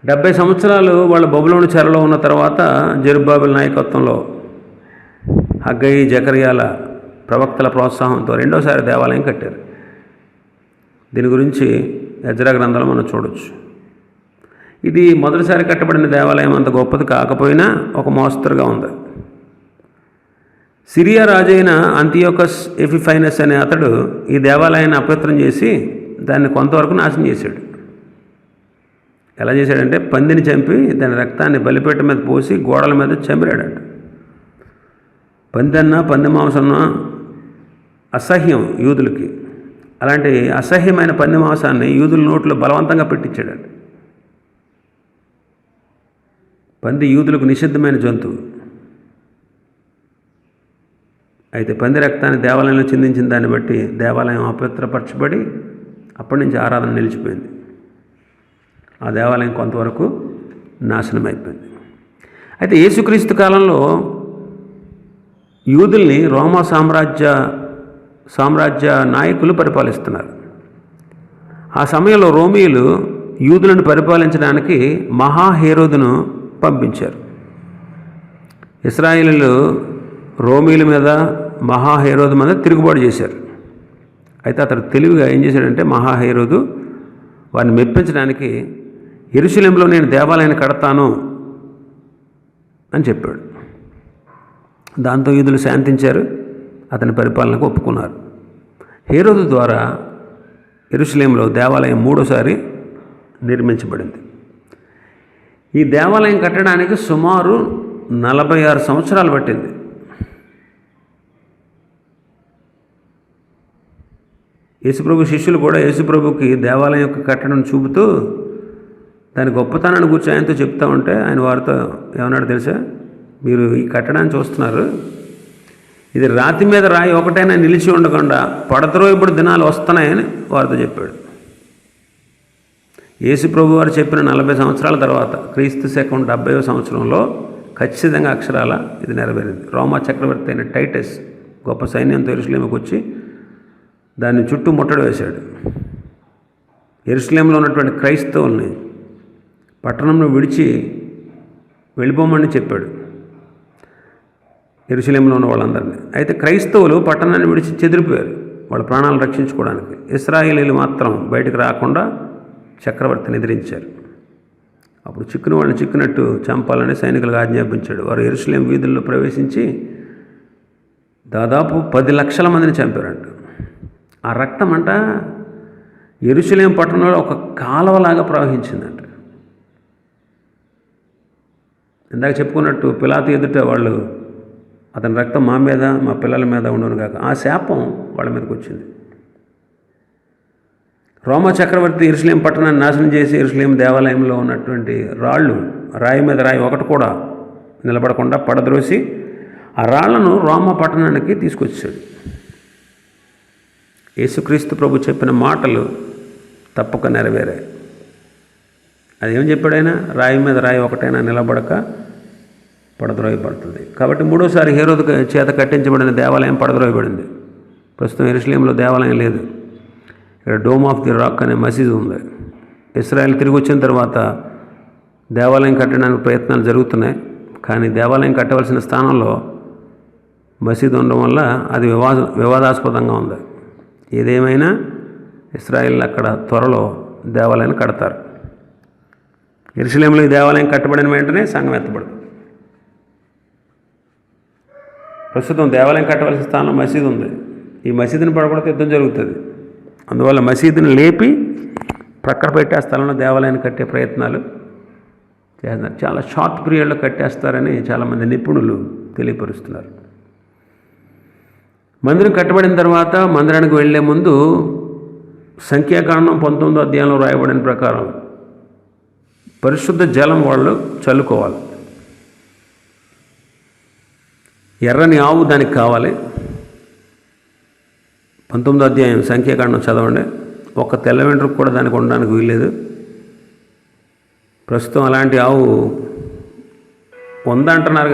70 సంవత్సరాలు వాళ్ళ బబులోను చెరలో ఉన్న తర్వాత జెరుబ్బాబెల్ నాయకత్వంలో హగ్గయి, జకర్యాల ప్రవక్తల ప్రోత్సాహంతో రెండోసారి దేవాలయం కట్టారు. దీని గురించి ఎజ్రా గ్రంథంలో మనం చూడొచ్చు. ఇది మొదటిసారి కట్టబడిన దేవాలయం అంత గొప్పది కాకపోయినా ఒక మోస్తరుగా ఉంది. సిరియా రాజైన అంతియోకస్ ఎపిఫైనస్ అనే అతడు ఈ దేవాలయాన్ని అపవిత్రం చేసి దాన్ని కొంతవరకు నాశనం చేశాడు. ఎలా చేశాడంటే పందిని చంపి దాని రక్తాన్ని బలిపీఠం మీద పోసి గోడల మీద చంపిరాడంట. పంది మాంసన్నా అసహ్యం యూదులకి. అలాంటి అసహ్యమైన పంది మాంసాన్ని యూదుల నోట్లో బలవంతంగా పెట్టించాడంట. పంది యూదులకు నిషిద్ధమైన జంతువు. అయితే పంది రక్తాన్ని దేవాలయంలో చిందించిన దాన్ని బట్టి దేవాలయం అపవిత్రపరచబడి అప్పటి నుంచి ఆరాధన నిలిచిపోయింది. ఆ దేవాలయం కొంతవరకు నాశనం అయిపోయింది. అయితే యేసుక్రీస్తు కాలంలో యూదుల్ని రోమా సామ్రాజ్య నాయకులు పరిపాలిస్తున్నారు. ఆ సమయంలో రోమీయులు యూదులను పరిపాలించడానికి మహాహేరోదును పంపించారు. ఇశ్రాయేలీయులు రోమీయుల మీద, మహాహేరోదు మీద తిరుగుబాటు చేశారు. అయితే అతడు తెలివిగా ఏం చేశాడంటే మహాహేరోదు వారిని మెప్పించడానికి యెరూషలేములో నేను దేవాలయాన్ని కడతాను అని చెప్పాడు. దాంతో యూదులు శాంతించారు, అతని పరిపాలనకు ఒప్పుకున్నారు. హేరోదు ద్వారా యెరూషలేములో దేవాలయం 3వసారి నిర్మించబడింది. ఈ దేవాలయం కట్టడానికి సుమారు 46 సంవత్సరాలు పట్టింది. యేసుప్రభు శిష్యులు కూడా యేసుప్రభుకి దేవాలయం యొక్క కట్టడం చూపుతూ దాని గొప్పతనాన్ని గురించి ఆయనతో చెప్తా ఉంటే ఆయన వారితో ఏమన్నాడు తెలుసా? మీరు ఈ కట్టడాన్ని చూస్తున్నారు, ఇది రాతి మీద రాయి ఒకటైనా నిలిచి ఉండకుండా పడతరోయబడి దినాలు వస్తున్నాయని వారితో చెప్పాడు. యేసుప్రభు వారు చెప్పిన 40 సంవత్సరాల తర్వాత క్రీస్తు శకం 70వ సంవత్సరంలో ఖచ్చితంగా అక్షరాల ఇది నెరవేరింది. రోమా చక్రవర్తి అయిన టైటస్ గొప్ప సైన్యంతో యెరూషలేముకు వచ్చి దాన్ని చుట్టూ ముట్టడి వేశాడు. యెరూషలేములో ఉన్నటువంటి క్రైస్తవుల్ని పట్టణంలో విడిచి వెళ్ళిపోమని చెప్పాడు యెరూషలేములో ఉన్న వాళ్ళందరినీ. అయితే క్రైస్తవులు పట్టణాన్ని విడిచి చెదిరిపోయారు వాళ్ళ ప్రాణాలను రక్షించుకోవడానికి. ఇశ్రాయేలీయులు మాత్రం బయటకు రాకుండా చక్రవర్తిని ఎదిరించారు. అప్పుడు చిక్కుని వాళ్ళని చిక్కినట్టు చంపాలని సైనికులకు ఆజ్ఞాపించాడు. వారు యెరూషలేము వీధుల్లో ప్రవేశించి దాదాపు 10 లక్షల మందిని చంపారంట. ఆ రక్తం అంట యెరూషలేము పట్టణంలో ఒక కాలువలాగా ప్రవహించిందంట. ఇందాక చెప్పుకున్నట్టు పిలాతు ఎదుట వాళ్ళు అతని రక్తం మా మీద, మా పిల్లల మీద ఉండను కాక ఆ శాపం వాళ్ళ మీదకి వచ్చింది. రోమా చక్రవర్తి యెరూషలేము పట్టణాన్ని నాశనం చేసి యెరూషలేము దేవాలయంలో ఉన్నటువంటి రాయి మీద రాయి ఒకటి కూడా నిలబడకుండా పడద్రోసి ఆ రాళ్లను రోమా పట్టణానికి తీసుకొచ్చాడు. యేసుక్రీస్తు ప్రభు చెప్పిన మాటలు తప్పక నెరవేరాయి. అదేం చెప్పాడైనా? రాయి మీద రాయి ఒకటైనా నిలబడక పడద్రోయబడుతుంది. కాబట్టి 3వసారి హేరోదు చేత కట్టించబడిన దేవాలయం పడద్రోయబడింది. ప్రస్తుతం యెరూషలేములో దేవాలయం లేదు. ఇక్కడ డోమ్ ఆఫ్ ది రాక్ అనే మసీదు ఉంది. ఇశ్రాయేల్ తిరిగి వచ్చిన తర్వాత దేవాలయం కట్టడానికి ప్రయత్నాలు జరుగుతున్నాయి. కానీ దేవాలయం కట్టవలసిన స్థానంలో మసీదు ఉండడం వల్ల అది వివాదాస్పదంగా ఉంది. ఏదేమైనా ఇశ్రాయేల్ అక్కడ త్వరలో దేవాలయాన్ని కడతారు. యెరూషలేములో ఈ దేవాలయం కట్టబడిన వెంటనే సంఘం ఎత్తబడుతుంది. ప్రస్తుతం దేవాలయం కట్టవలసిన స్థానంలో మసీదు ఉంది. ఈ మసీదుని పడగొడితే యుద్ధం జరుగుతుంది. అందువల్ల మసీదుని లేపి ప్రక్కన పెట్టి ఆ స్థలంలో దేవాలయాన్ని కట్టే ప్రయత్నాలు చేస్తున్నారు. చాలా షార్ట్ పీరియడ్లో కట్టేస్తారని చాలామంది నిపుణులు తెలియపరుస్తున్నారు. మందిరం కట్టబడిన తర్వాత మందిరానికి వెళ్లే ముందు సంఖ్యాకాండం 19వ అధ్యాయంలో రాయబడిన ప్రకారం పరిశుద్ధ జలం వాళ్ళు చల్లుకోవాలి. ఎర్రని ఆవు దానికి కావాలి. 19వ అధ్యాయం సంఖ్యాకాండం చదవండి. ఒక్క తెల్ల వెంట్రుక కూడా దానికి ఉండడానికి వీల్లేదు. ప్రస్తుతం అలాంటి ఆవు ఉందంటున్నారు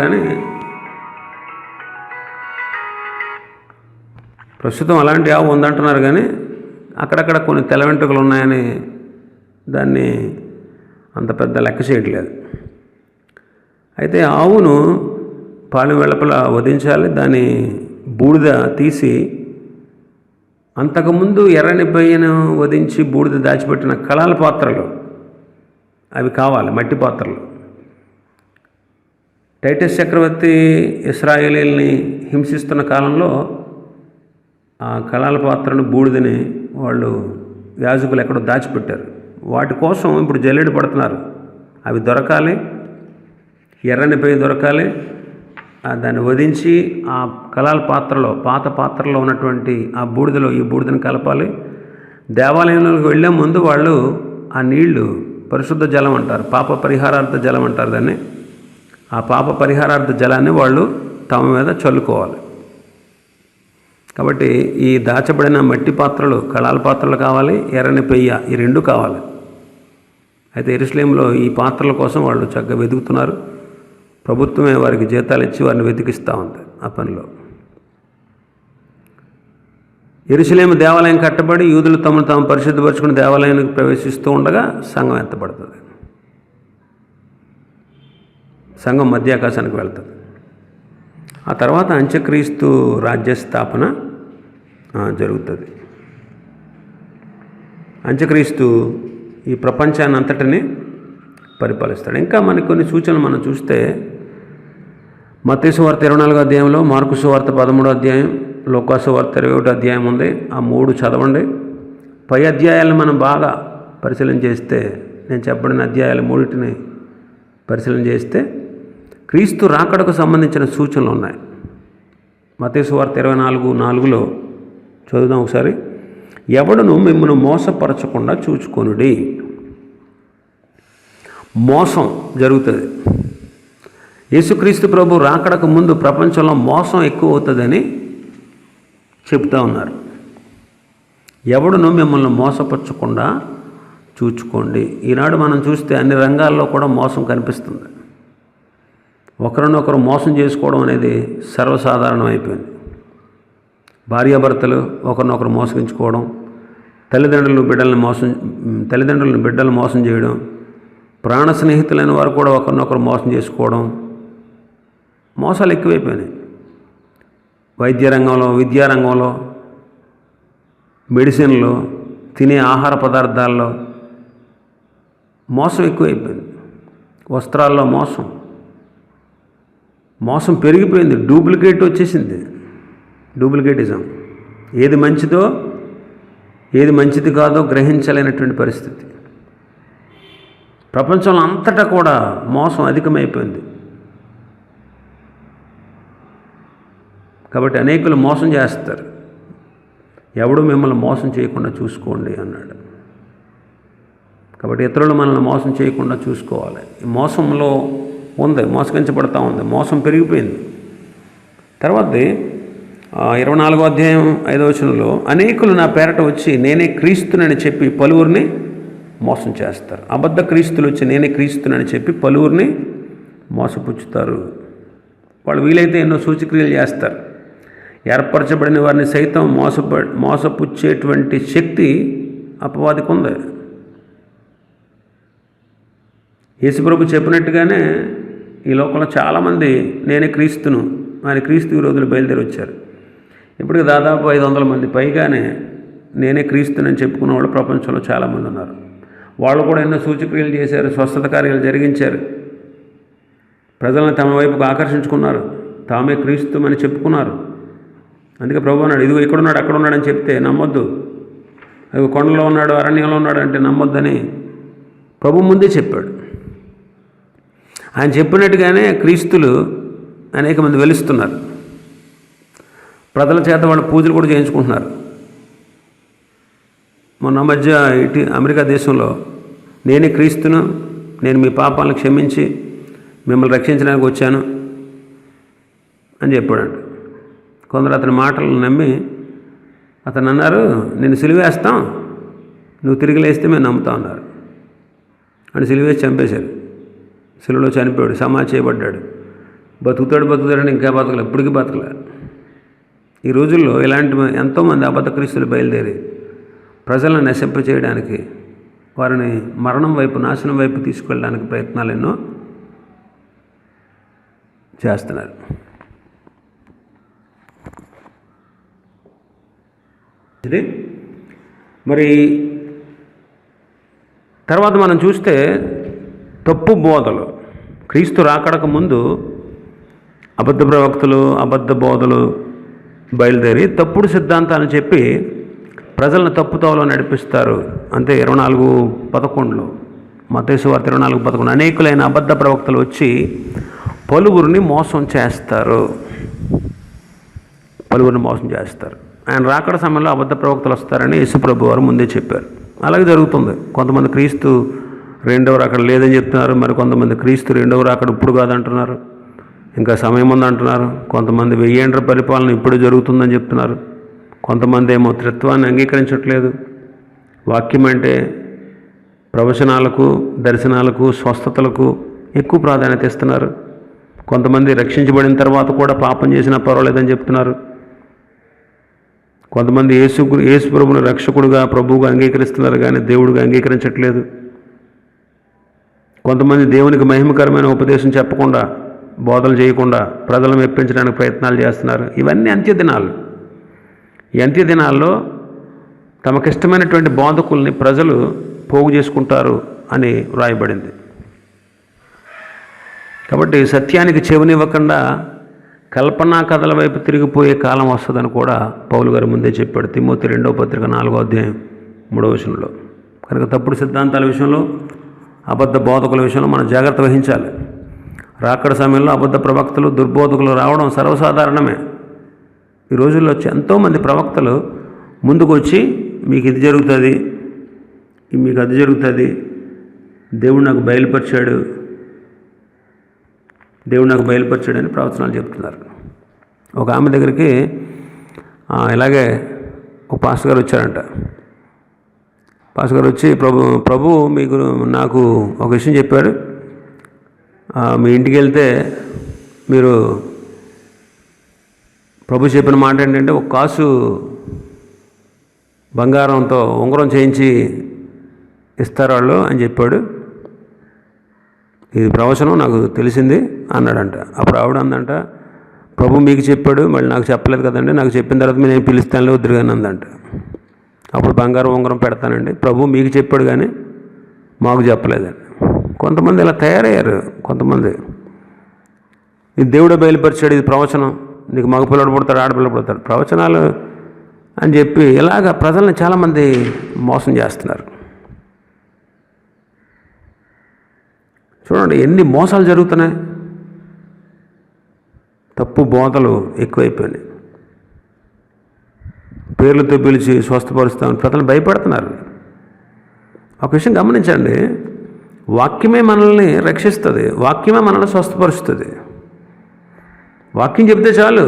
కానీ అక్కడక్కడ కొన్ని తెల్ల వెంట్రుకలు ఉన్నాయని దాన్ని అంత పెద్ద లెక్క చేయట్లేదు. అయితే ఆవును పాలెం వెలుపల వధించాలి, దాని బూడిద తీసి, అంతకుముందు ఎర్రని పెయ్యను వధించి బూడిద దాచిపెట్టిన కళాల పాత్రలు అవి కావాలి, మట్టి పాత్రలు. టైటస్ చక్రవర్తి ఇశ్రాయేలీల్ని హింసిస్తున్న కాలంలో ఆ కళాల పాత్రను, బూడిదని వాళ్ళు యాజకులు ఎక్కడో దాచిపెట్టారు. వాటి కోసం ఇప్పుడు జల్లెడ పడుతున్నారు. అవి దొరకాలి, ఎర్రని పెయ్య దొరకాలి. దాన్ని వధించి ఆ కళాల పాత్రలో, పాత పాత్రలో ఉన్నటువంటి ఆ బూడిదలో ఈ బూడిదని కలపాలి. దేవాలయంలోకి వెళ్ళే ముందు వాళ్ళు ఆ నీళ్లు పరిశుద్ధ జలం అంటారు, పాప పరిహారార్థ జలం అంటారు దాన్ని. ఆ పాప పరిహారార్థ జలాన్ని వాళ్ళు తమ మీద చల్లుకోవాలి. కాబట్టి ఈ దాచబడిన మట్టి పాత్రలు, కళాల పాత్రలు కావాలి, ఎర్రని పెయ్య, ఈ రెండు కావాలి. అయితే యెరూషలేములో ఈ పాత్రల కోసం వాళ్ళు చక్కగా వెతుకుతున్నారు. ప్రభుత్వమే వారికి జీతాలు ఇచ్చి వారిని వెతికిస్తూ ఉంది ఆ పనిలో. యెరూషలేము దేవాలయం కట్టబడి యూదులు తమను తాము పరిశుద్ధపరచుకుని దేవాలయానికి ప్రవేశిస్తూ ఉండగా సంఘం ఎత్తబడుతుంది. సంఘం మధ్యాకాశానికి వెళ్తుంది. ఆ తర్వాత అంత్యక్రీస్తు రాజ్యస్థాపన జరుగుతుంది. అంత్యక్రీస్తు ఈ ప్రపంచాన్ని అంతటిని పరిపాలిస్తాడు. ఇంకా మనకి కొన్ని సూచనలు మనం చూస్తే మత్తయి సువార్త 24వ అధ్యాయంలో, మార్కు సువార్త 13వ అధ్యాయం, లూకా సువార్త 21వ అధ్యాయం ఉంది. ఆ 3 చదవండి. పై అధ్యాయాలను మనం బాగా పరిశీలన చేస్తే, నేను చెప్పబడిన అధ్యాయాలు 3టిని పరిశీలన చేస్తే క్రీస్తు రాకడకు సంబంధించిన సూచనలు ఉన్నాయి. మత్తయి సువార్త 24:4లో చదువుదాం ఒకసారి. ఎవడును మిమ్మల్ని మోసపరచకుండా చూచుకొనుడి. మోసం జరుగుతుంది. యేసుక్రీస్తు ప్రభు రాకడకు ముందు ప్రపంచంలో మోసం ఎక్కువ అవుతుందని చెప్తా ఉన్నారు. ఎవడును మిమ్మల్ని మోసపరచకుండా చూచుకోండి. ఈనాడు మనం చూస్తే అన్ని రంగాల్లో కూడా మోసం కనిపిస్తుంది. ఒకరినొకరు మోసం చేసుకోవడం అనేది సర్వసాధారణం అయిపోయింది. భార్యాభర్తలు ఒకరినొకరు మోసగించుకోవడం, తల్లిదండ్రులను బిడ్డలను మోసం చేయడం, ప్రాణ స్నేహితులైన వారు కూడా ఒకరినొకరు మోసం చేసుకోవడం, మోసాలు ఎక్కువైపోయినాయి. వైద్య రంగంలో, విద్యారంగంలో, మెడిసిన్లో, తినే ఆహార పదార్థాల్లో మోసం ఎక్కువైపోయింది. వస్త్రాల్లో మోసం పెరిగిపోయింది. డూప్లికేట్ వచ్చేసింది. డూప్లికేటిజం. ఏది మంచిదో ఏది మంచిది కాదో గ్రహించలేనటువంటి పరిస్థితి. ప్రపంచంలో అంతటా కూడా మోసం అధికమైపోయింది. కాబట్టి అనేకులు మోసం చేస్తారు. ఎవడు మిమ్మల్ని మోసం చేయకుండా చూసుకోండి అన్నాడు. కాబట్టి ఇతరులు మనల్ని మోసం చేయకుండా చూసుకోవాలి. ఈ మోసంలో ఉంది, మోసగించబడతా ఉంది, మోసం పెరిగిపోయింది. తర్వాత 24వ అధ్యాయం 5వ వచనంలో, అనేకులు నా పేరట వచ్చి నేనే క్రీస్తునని చెప్పి పలువురిని మోసం చేస్తారు. అబద్ధ క్రీస్తులు వచ్చి నేనే క్రీస్తునని చెప్పి పలువురిని మోసపుచ్చుతారు. వాళ్ళు వీలైతే ఎన్నో సూచక్రియలు చేస్తారు. ఏర్పరచబడిన వారిని సైతం మోసపుచ్చేటువంటి శక్తి అపవాదికి ఉంది. యేసుప్రభు చెప్పినట్టుగానే ఈ లోకంలో చాలామంది నేనే క్రీస్తును అని క్రీస్తు విరోధులు బయలుదేరి వచ్చారు. ఇప్పటికి దాదాపు 500 మంది పైగానే నేనే క్రీస్తునని చెప్పుకున్న వాళ్ళు ప్రపంచంలో చాలామంది ఉన్నారు. వాళ్ళు కూడా ఎన్నో సూచక్రియలు చేశారు, స్వస్థత కార్యాలు జరిగించారు, ప్రజలను తమ వైపుకు ఆకర్షించుకున్నారు, తామే క్రీస్తుమని చెప్పుకున్నారు. అందుకే ప్రభు అన్నాడు, ఇదిగో ఇక్కడున్నాడు అక్కడ ఉన్నాడని చెప్తే నమ్మొద్దు, అది కొండలో ఉన్నాడు అరణ్యంలో ఉన్నాడు అంటే నమ్మొద్దని ప్రభు ముందే చెప్పాడు. ఆయన చెప్పినట్టుగానే క్రీస్తులు అనేక మంది వెలుస్తున్నారు. ప్రజల చేత వాళ్ళు పూజలు కూడా చేయించుకుంటున్నారు. మొన్న మధ్య అమెరికా దేశంలో నేనే క్రీస్తును, నేను మీ పాపాలను క్షమించి మిమ్మల్ని రక్షించడానికి వచ్చాను అని చెప్పాడంట. కొందరు అతని మాటలను నమ్మి అతను అన్నారు, నేను సిలువేస్తాం, నువ్వు తిరిగి లేస్తే మేము నమ్ముతాం అన్నారు. అని సిలువేసి చంపేశారు. సిలువలో చనిపోయాడు, సమాధి చేయబడ్డాడు. బతుకుతాడని ఇంకా బతకలే, ఇప్పటికీ బతకలే. ఈ రోజుల్లో ఇలాంటి ఎంతోమంది అబద్ధ క్రీస్తులు బయలుదేరి ప్రజలను నశింప చేయడానికి వారిని మరణం వైపు, నాశనం వైపు తీసుకెళ్ళడానికి ప్రయత్నాలు ఎన్నో చేస్తున్నారు. మరి తర్వాత మనం చూస్తే తప్పు బోధలు, క్రీస్తు రాకడకు ముందు అబద్ధ ప్రవక్తలు, అబద్ధ బోధలు బయలుదేరి తప్పుడు సిద్ధాంతాలను చెప్పి ప్రజలను తప్పుతోవలో నడిపిస్తారు. అంతే 24:11 మత్తయి సువార్త 24:11 అనేకులైన అబద్ధ ప్రవక్తలు వచ్చి పలువురిని మోసం చేస్తారు. ఆయన రాకడ సమయంలో అబద్ధ ప్రవక్తలు వస్తారని యేసుప్రభు వారు ముందే చెప్పారు. అలాగే జరుగుతుంది. కొంతమంది క్రీస్తు రెండవ రాకడ లేదని చెప్తున్నారు, మరి కొంతమంది క్రీస్తు రెండవ రాకడ ఇప్పుడు కాదంటున్నారు, ఇంకా సమయం ఉందంటున్నారు. కొంతమంది 1000 ఏండ్ల పరిపాలన ఇప్పుడు జరుగుతుందని చెప్తున్నారు. కొంతమంది ఏమో త్రిత్వాన్ని అంగీకరించట్లేదు. వాక్యం అంటే ప్రవచనాలకు, దర్శనాలకు, స్వస్థతలకు ఎక్కువ ప్రాధాన్యత ఇస్తున్నారు. కొంతమంది రక్షించబడిన తర్వాత కూడా పాపం చేసినా పర్వాలేదని చెప్తున్నారు. కొంతమంది యేసు ప్రభువును రక్షకుడుగా, ప్రభువుగా అంగీకరిస్తున్నారు కానీ దేవుడిగా అంగీకరించట్లేదు. కొంతమంది దేవునికి మహిమకరమైన ఉపదేశం చెప్పకుండా, బోధలు చేయకుండా ప్రజలను మెప్పించడానికి ప్రయత్నాలు చేస్తున్నారు. ఇవన్నీ అంత్యదినాలు. ఈ అంత్యదినాల్లో తమకిష్టమైనటువంటి బోధకుల్ని ప్రజలు పోగు చేసుకుంటారు అని వ్రాయబడింది. కాబట్టి సత్యానికి చెవినివ్వకుండా కల్పనా కథల వైపు తిరిగిపోయే కాలం వస్తుందని కూడా పౌలు గారు ముందే చెప్పాడు. తిమోతి 2వ పత్రిక 4వ అధ్యాయం 3వ వచనంలో. కనుక తప్పుడు సిద్ధాంతాల విషయంలో, అబద్ధ బోధకుల విషయంలో మనం జాగ్రత్త వహించాలి. రాకడ సమయంలో అబద్ధ ప్రవక్తలు, దుర్బోధకులు రావడం సర్వసాధారణమే. ఈ రోజుల్లో ఎంతోమంది ప్రవక్తలు ముందుకు వచ్చి మీకు ఇది జరుగుతుంది, మీకు అది జరుగుతుంది, దేవుడు నాకు బయలుపరిచాడని ప్రవచనాలు చెప్తున్నారు. ఒక ఆమె దగ్గరికి ఇలాగే ఒక పాస్టర్ గారు వచ్చారంట. పాస్టర్ గారు వచ్చి ప్రభు మీకు నాకు ఒక విషయం చెప్పాడు, మీ ఇంటికి వెళ్తే మీరు ప్రభు చెప్పిన మాట ఏంటంటే ఒక కాసు బంగారంతో ఉంగరం చేయించి ఇస్తారు వాళ్ళు అని చెప్పాడు. ఇది ప్రవచనం నాకు తెలిసింది అన్నాడంట. అప్పుడు ఆవిడ అందంట, ప్రభు మీకు చెప్పాడు, మళ్ళీ నాకు చెప్పలేదు కదండి, నాకు చెప్పిన తర్వాత నేను పిలుస్తానులే వద్దురుగాని అందంట. అప్పుడు బంగారం ఉంగరం పెడతానండి, ప్రభు మీకు చెప్పాడు కానీ మాకు చెప్పలేదండి. కొంతమంది ఇలా తయారయ్యారు. కొంతమంది ఇది దేవుడే బయలుపరిచాడు, ఇది ప్రవచనం, నీకు మగ పిల్లడు పుడతాడు, ఆడపిల్ల పుడతాడు, ప్రవచనాలు అని చెప్పి ఇలాగ ప్రజల్ని చాలామంది మోసం చేస్తున్నారు. చూడండి ఎన్ని మోసాలు జరుగుతున్నాయి. తప్పు బోధలు ఎక్కువైపోయినాయి. పేర్లతో పిలిచి స్వస్థపరుస్తామని ప్రజలు భయపడుతున్నారు. ఒక విషయం గమనించండి, వాక్యమే మనల్ని రక్షిస్తుంది, వాక్యమే మనల్ని స్వస్థపరుస్తుంది. వాక్యం చెబితే చాలు,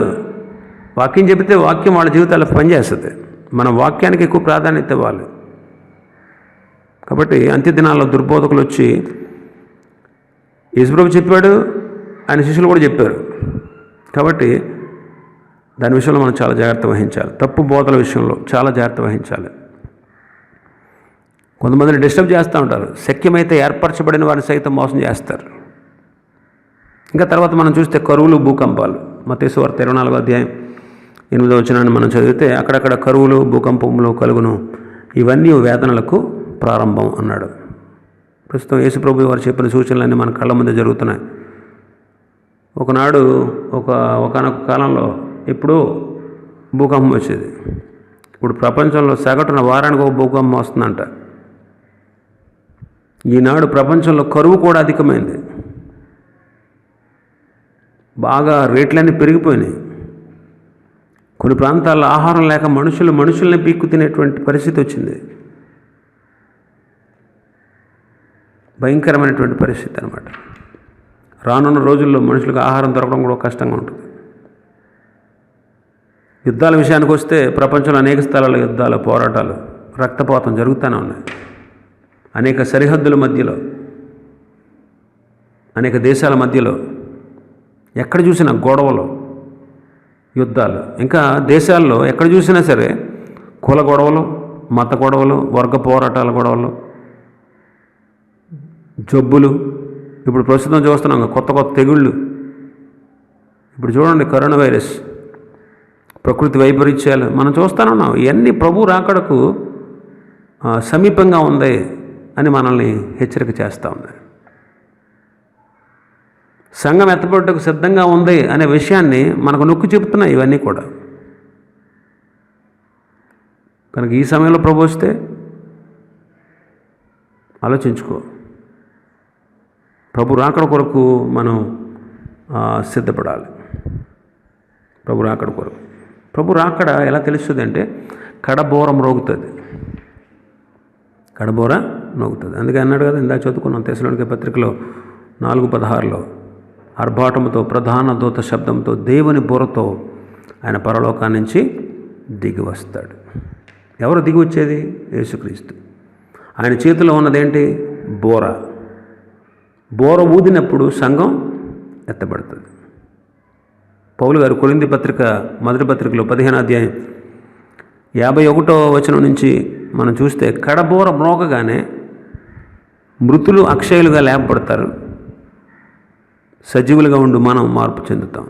వాక్యం చెబితే వాక్యం వాళ్ళ జీవితాలకు పనిచేస్తుంది. మనం వాక్యానికి ఎక్కువ ప్రాధాన్యత ఇవ్వాలి. కాబట్టి అంత్యదినాల్లో దుర్బోధకులు వచ్చి యేసుప్రభు చెప్పాడు, ఆయన శిష్యులు కూడా చెప్పారు. కాబట్టి దాని విషయంలో మనం చాలా జాగ్రత్త వహించాలి. తప్పు బోధల విషయంలో చాలా జాగ్రత్త వహించాలి. కొంతమందిని డిస్టర్బ్ చేస్తూ ఉంటారు. శక్యమైతే ఏర్పరచబడిన వారిని సైతం మోసం చేస్తారు. ఇంకా తర్వాత మనం చూస్తే కరువులు, భూకంపాలు. మత్తయి సువార్త 24వ అధ్యాయం 8వ వచనాన్ని మనం చదివితే అక్కడక్కడ కరువులు, భూకంపములు కలుగును, ఇవన్నీ వేదనలకు ప్రారంభం అన్నాడు. ప్రస్తుతం యేసుప్రభు వారు చెప్పిన సూచనలన్నీ మన కళ్ళ ముందే జరుగుతున్నాయి. ఒకనాడు ఒకనొక కాలంలో ఎప్పుడూ భూకంపం వచ్చేది. ఇప్పుడు ప్రపంచంలో సగటున వారానికి ఒక భూకంపం వస్తుందంట. ఈనాడు ప్రపంచంలో కరువు కూడా అధికమైంది. బాగా రేట్లన్నీ పెరిగిపోయినాయి. కొన్ని ప్రాంతాల్లో ఆహారం లేక మనుషుల్ని పీక్కు తినేటువంటి పరిస్థితి వచ్చింది. భయంకరమైనటువంటి పరిస్థితి అన్నమాట. రానున్న రోజుల్లో మనుషులకు ఆహారం దొరకడం కూడా కష్టంగా ఉంటుంది. యుద్ధాల విషయానికి వస్తే ప్రపంచంలో అనేక స్థలాల్లో యుద్ధాలు, పోరాటాలు, రక్తపాతం జరుగుతూనే ఉన్నాయి. అనేక సరిహద్దుల మధ్యలో, అనేక దేశాల మధ్యలో ఎక్కడ చూసినా గొడవలు, యుద్ధాలు. ఇంకా దేశాల్లో ఎక్కడ చూసినా సరే కుల గొడవలు, మత గొడవలు, వర్గ పోరాటాల గొడవలు, జబ్బులు, ఇప్పుడు ప్రస్తుతం చూస్తున్నాం కొత్త కొత్త తెగుళ్ళు. ఇప్పుడు చూడండి, కరోనా వైరస్, ప్రకృతి వైపరీత్యాలు మనం చూస్తానున్నాం. ఇవన్నీ ప్రభు రాకడకు సమీపంగా ఉంది అని మనల్ని హెచ్చరిక చేస్తూ ఉంది. సంఘం ఎత్తబడుటకు సిద్ధంగా ఉంది అనే విషయాన్ని మనకు నొక్కి చెబుతున్నాయి ఇవన్నీ కూడా. కనుక ఈ సమయంలో ప్రభు వస్తే ఆలోచించుకో. ప్రభు రాకడ కొరకు మనం సిద్ధపడాలి. ప్రభు రాకడ కొరకు. ప్రభు రాకడ ఎలా తెలుస్తుంది అంటే కడబోర మ్రోగుతుంది. కడబోర మోగుతుంది. అందుకే అన్నాడు కదా, ఇందాక చదువుకున్నాం తెస్సలోనికే పత్రికలో 4:16, ఆర్భాటముతో ప్రధాన దూత శబ్దంతో దేవుని బోరతో ఆయన పరలోకాన్ని నుంచి దిగి వస్తాడు. ఎవరు దిగి వచ్చేది? యేసుక్రీస్తు. ఆయన చేతిలో ఉన్నదేంటి? బోర. బోర ఊదినప్పుడు సంఘం ఎత్తబడుతుంది. పౌలు గారు కొరింథీ పత్రిక మొదటి పత్రికలో 15వ అధ్యాయం 51వ వచనం నుంచి మనం చూస్తే కడబోర మ్రోగగానే మృతులు అక్షయులుగా లేపబడతారు, సజీవులుగా ఉండి మనం మార్పు చెందుతాం.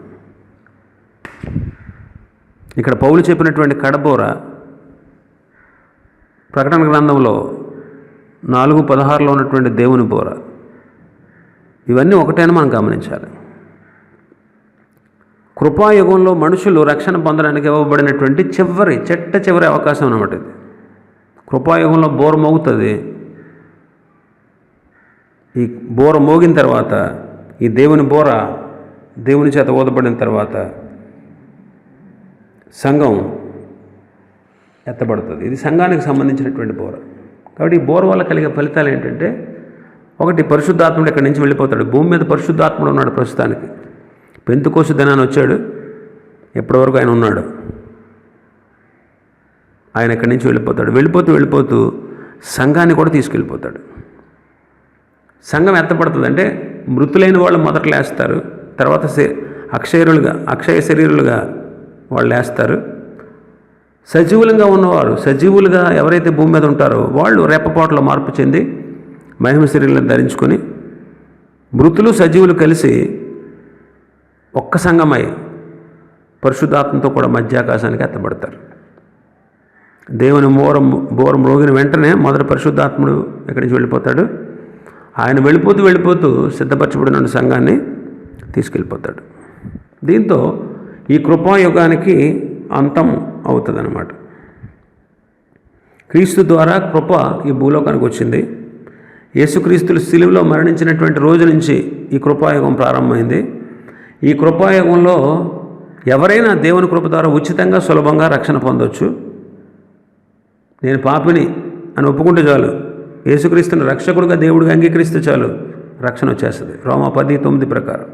ఇక్కడ పౌలు చెప్పినటువంటి కడబోర ప్రకటన గ్రంథంలో 4:16లో ఉన్నటువంటి దేవుని బోర, ఇవన్నీ ఒకటేనా మనం గమనించాలి. కృపాయుగంలో మనుషులు రక్షణ పొందడానికి ఇవ్వబడినటువంటి చివరి అవకాశం అన్నమాట ఇది. కృపాయుగంలో బోర మోగుతుంది. ఈ బోర మోగిన తర్వాత, ఈ దేవుని బోర దేవుని చేత ఊదబడిన తర్వాత సంఘం ఎత్తబడుతుంది. ఇది సంఘానికి సంబంధించినటువంటి బోర. కాబట్టి ఈ బోర వల్ల కలిగే ఫలితాలు ఏంటంటే, ఒకటి, పరిశుద్ధాత్ముడు ఇక్కడి నుంచి వెళ్ళిపోతాడు. భూమి మీద పరిశుద్ధాత్ముడు ఉన్నాడు ప్రస్తుతానికి. పెంతెకోస్తు దినాన్ని వచ్చాడు, ఎప్పటివరకు ఆయన ఉన్నాడు. ఆయన ఇక్కడి నుంచి వెళ్ళిపోతాడు. వెళ్ళిపోతూ సంఘాన్ని కూడా తీసుకెళ్ళిపోతాడు. సంఘం ఎత్తపడుతుంది అంటే మృతులైన వాళ్ళు మొదట లేస్తారు, తర్వాత అక్షయ శరీరులుగా వాళ్ళు లేస్తారు. సజీవులుగా ఉన్నవారు, సజీవులుగా ఎవరైతే భూమి మీద ఉంటారో వాళ్ళు రెప్పపాటులో మార్పు చెంది మహిమ శరీరాలను ధరించుకొని మృతులు సజీవులు కలిసి ఒక్క సంఘమై పరిశుద్ధాత్మతో కూడా మధ్యాకాశానికి ఎత్తబడతారు. దేవుని బోర మ్రోగిన వెంటనే మొదటి పరిశుద్ధాత్ముడు ఎక్కడి నుంచి వెళ్ళిపోతాడు. ఆయన వెళ్ళిపోతూ సిద్ధపరచబడిన సంఘాన్ని తీసుకెళ్ళిపోతాడు. దీంతో ఈ కృపాయుగానికి అంతం అవుతుందన్నమాట. క్రీస్తు ద్వారా కృప ఈ భూలోకానికి వచ్చింది. యేసుక్రీస్తులు శిలువలో మరణించినటువంటి రోజు నుంచి ఈ కృపాయుగం ప్రారంభమైంది. ఈ కృపాయుగంలో ఎవరైనా దేవుని కృప ద్వారా ఉచితంగా సులభంగా రక్షణ పొందవచ్చు. నేను పాపిని అని ఒప్పుకుంటే చాలు, యేసుక్రీస్తుని రక్షకుడుగా దేవుడిగా అంగీకరిస్తే చాలు, రక్షణ వచ్చేస్తుంది రోమా 10:9 ప్రకారం.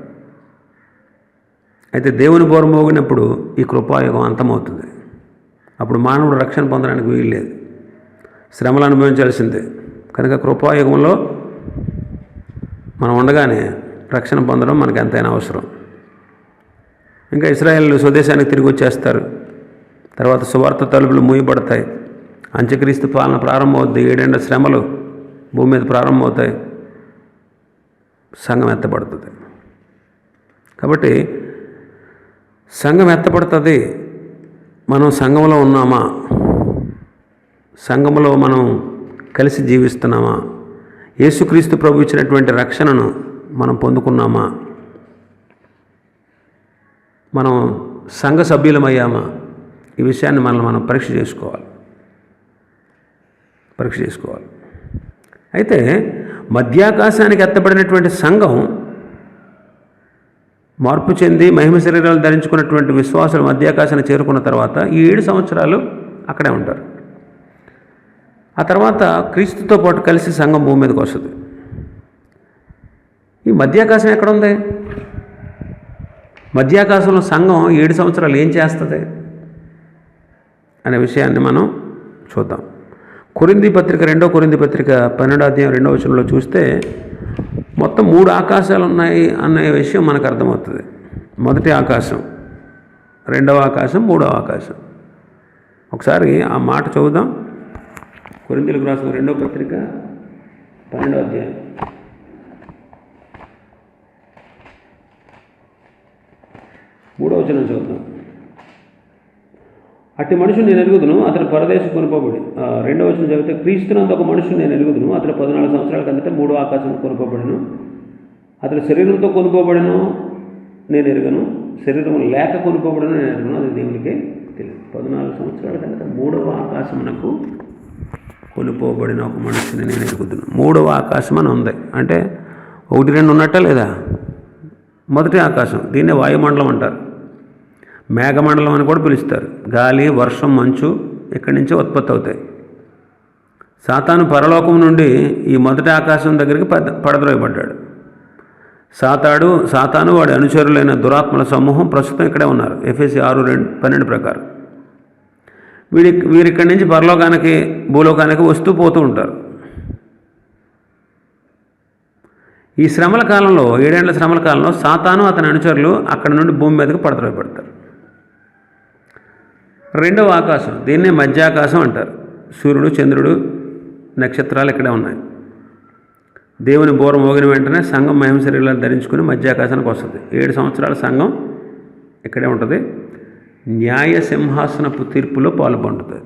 అయితే దేవుని బోర మోగినప్పుడు ఈ కృపాయుగం అంతమవుతుంది. అప్పుడు మానవుడు రక్షణ పొందడానికి వీల్లేదు, శ్రమలు అనుభవించాల్సిందే. కనుక కృపాయుగంలో మనం ఉండగానే రక్షణ పొందడం మనకు ఎంతైనా అవసరం. ఇంకా ఇశ్రాయేలు స్వదేశానికి తిరిగి వచ్చేస్తారు. తర్వాత సువార్త తలుపులు మూయబడతాయి. అంత్యక్రీస్తు పాలన ప్రారంభమవుతుంది. 7 ఏళ్ల శ్రమలు భూమి మీద ప్రారంభమవుతాయి. సంఘం ఎత్తబడుతుంది. కాబట్టి సంఘం ఎత్తబడుతుంది. మనం సంఘంలో ఉన్నామా? సంఘంలో మనం కలిసి జీవిస్తున్నామా? యేసుక్రీస్తు ప్రభు ఇచ్చినటువంటి రక్షణను మనం పొందుకున్నామా? మనం సంఘ సభ్యులమయ్యామా? ఈ విషయాన్ని మనం పరీక్ష చేసుకోవాలి. అయితే మధ్యాకాశానికి ఎత్తబడినటువంటి సంఘం మార్పు చెంది మహిమ శరీరాలు ధరించుకున్నటువంటి విశ్వాసులు మధ్యాకాశాన్ని చేరుకున్న తర్వాత ఈ 7 సంవత్సరాలు అక్కడే ఉంటారు. ఆ తర్వాత క్రీస్తుతో పాటు కలిసి సంఘం భూమి మీదకి వస్తుంది. ఈ మధ్యాకాశం ఎక్కడుంది? మధ్యాకాశంలో సంఘం 7 సంవత్సరాలు ఏం చేస్తుంది అనే విషయాన్ని మనం చూద్దాం. కొరింథీ పత్రిక 2వ కొరింథీ పత్రిక 12వ అధ్యాయం 2వ వచనంలో చూస్తే మొత్తం 3 ఆకాశాలు ఉన్నాయి అనే విషయం మనకు అర్థమవుతుంది. మొదటి ఆకాశం, రెండవ ఆకాశం, మూడవ ఆకాశం. ఒకసారి ఆ మాట చదువుదాం. కొరింథీలకు రాసిన 2వ పత్రిక 12వ అధ్యాయం 3వ వచనం చూద్దాం. అట్టి మనుషుని నేను ఎరుగుదును, అతను పరదేశం కొనుకోబడి. 2వ వచనం చదివితే, క్రీస్తునందు ఒక మనుషుని నేను ఎరుగుదును, అతను 14 సంవత్సరాల కిందట 3వ ఆకాశం కొనుకోబడను. అతను శరీరంతో కొనుకోబడను నేను ఎరుగను, శరీరం లేక కొనుకోబడను నేను ఎరుగను, అది దేవునికే తెలియదు. 14 సంవత్సరాల కిందట 3వ ఆకాశమునకు కొనుకోబడిన ఒక మనిషిని నేను ఎరుగుదును. 3వ ఆకాశం అని ఉంది అంటే 1, 2 ఉన్నట్ట లేదా? మొదటి ఆకాశం, దీన్నే వాయుమండలం అంటారు, మేఘమండలం అని కూడా పిలుస్తారు. గాలి, వర్షం, మంచు ఇక్కడి నుంచే ఉత్పత్తి అవుతాయి. సాతాను పరలోకం నుండి ఈ మొదటి ఆకాశం దగ్గరికి పడద్రోయబడ్డాడు. సాతాను వాడి అనుచరులైన దురాత్మల సమూహం ప్రస్తుతం ఇక్కడే ఉన్నారు. ఎఫెసీ 6:12 ప్రకారం వీరిక్కడి నుంచి పరలోకానికి, భూలోకానికి వస్తూ పోతూ ఉంటారు. ఈ శ్రమల కాలంలో, 7 ఏళ్ల శ్రమల కాలంలో సాతాను అతని అనుచరులు అక్కడి నుండి భూమి మీదకి పడతారు. 2వ ఆకాశం, దీన్నే మధ్యాకాశం అంటారు. సూర్యుడు, చంద్రుడు, నక్షత్రాలు ఇక్కడే ఉన్నాయి. దేవుని బోర మోగిన వెంటనే సంఘం మహిమ శరీరాలు ధరించుకుని మధ్యాకాశానికి వస్తుంది. 7 సంవత్సరాల సంఘం ఇక్కడే ఉంటుంది. న్యాయ సింహాసనపు తీర్పులో పాల్పొందుతుంది.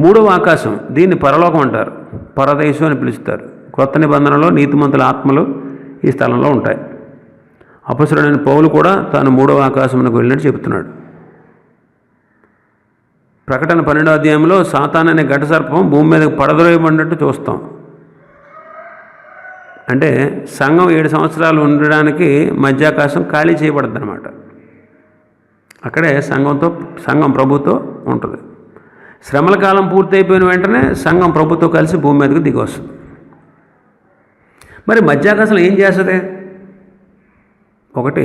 3వ ఆకాశం, దీన్ని పరలోకం అంటారు, పరదేశం అని పిలుస్తారు. క్రొత్త నిబంధనలో నీతిమంతుల ఆత్మలు ఈ స్థలంలో ఉంటాయి. అపొస్తలుడైన పౌలు కూడా తాను 3వ ఆకాశమునకు వెళ్ళినట్టు చెబుతున్నాడు. ప్రకటన 12వ అధ్యాయంలో సాతాను అనే ఘట సర్పం భూమి మీదకి పడద్రోయబడినట్టు చూస్తాం. అంటే సంఘం 7 సంవత్సరాలు ఉండడానికి మధ్యాకాశం ఖాళీ చేయబడుతుంది అన్నమాట. అక్కడే సంఘం ప్రభుతో ఉంటుంది. శ్రమల కాలం పూర్తయిపోయిన వెంటనే సంఘం ప్రభుతో కలిసి భూమి మీదకి దిగి వస్తుంది. మరి మధ్యాకాశంలో ఏం చేస్తుంది? ఒకటి,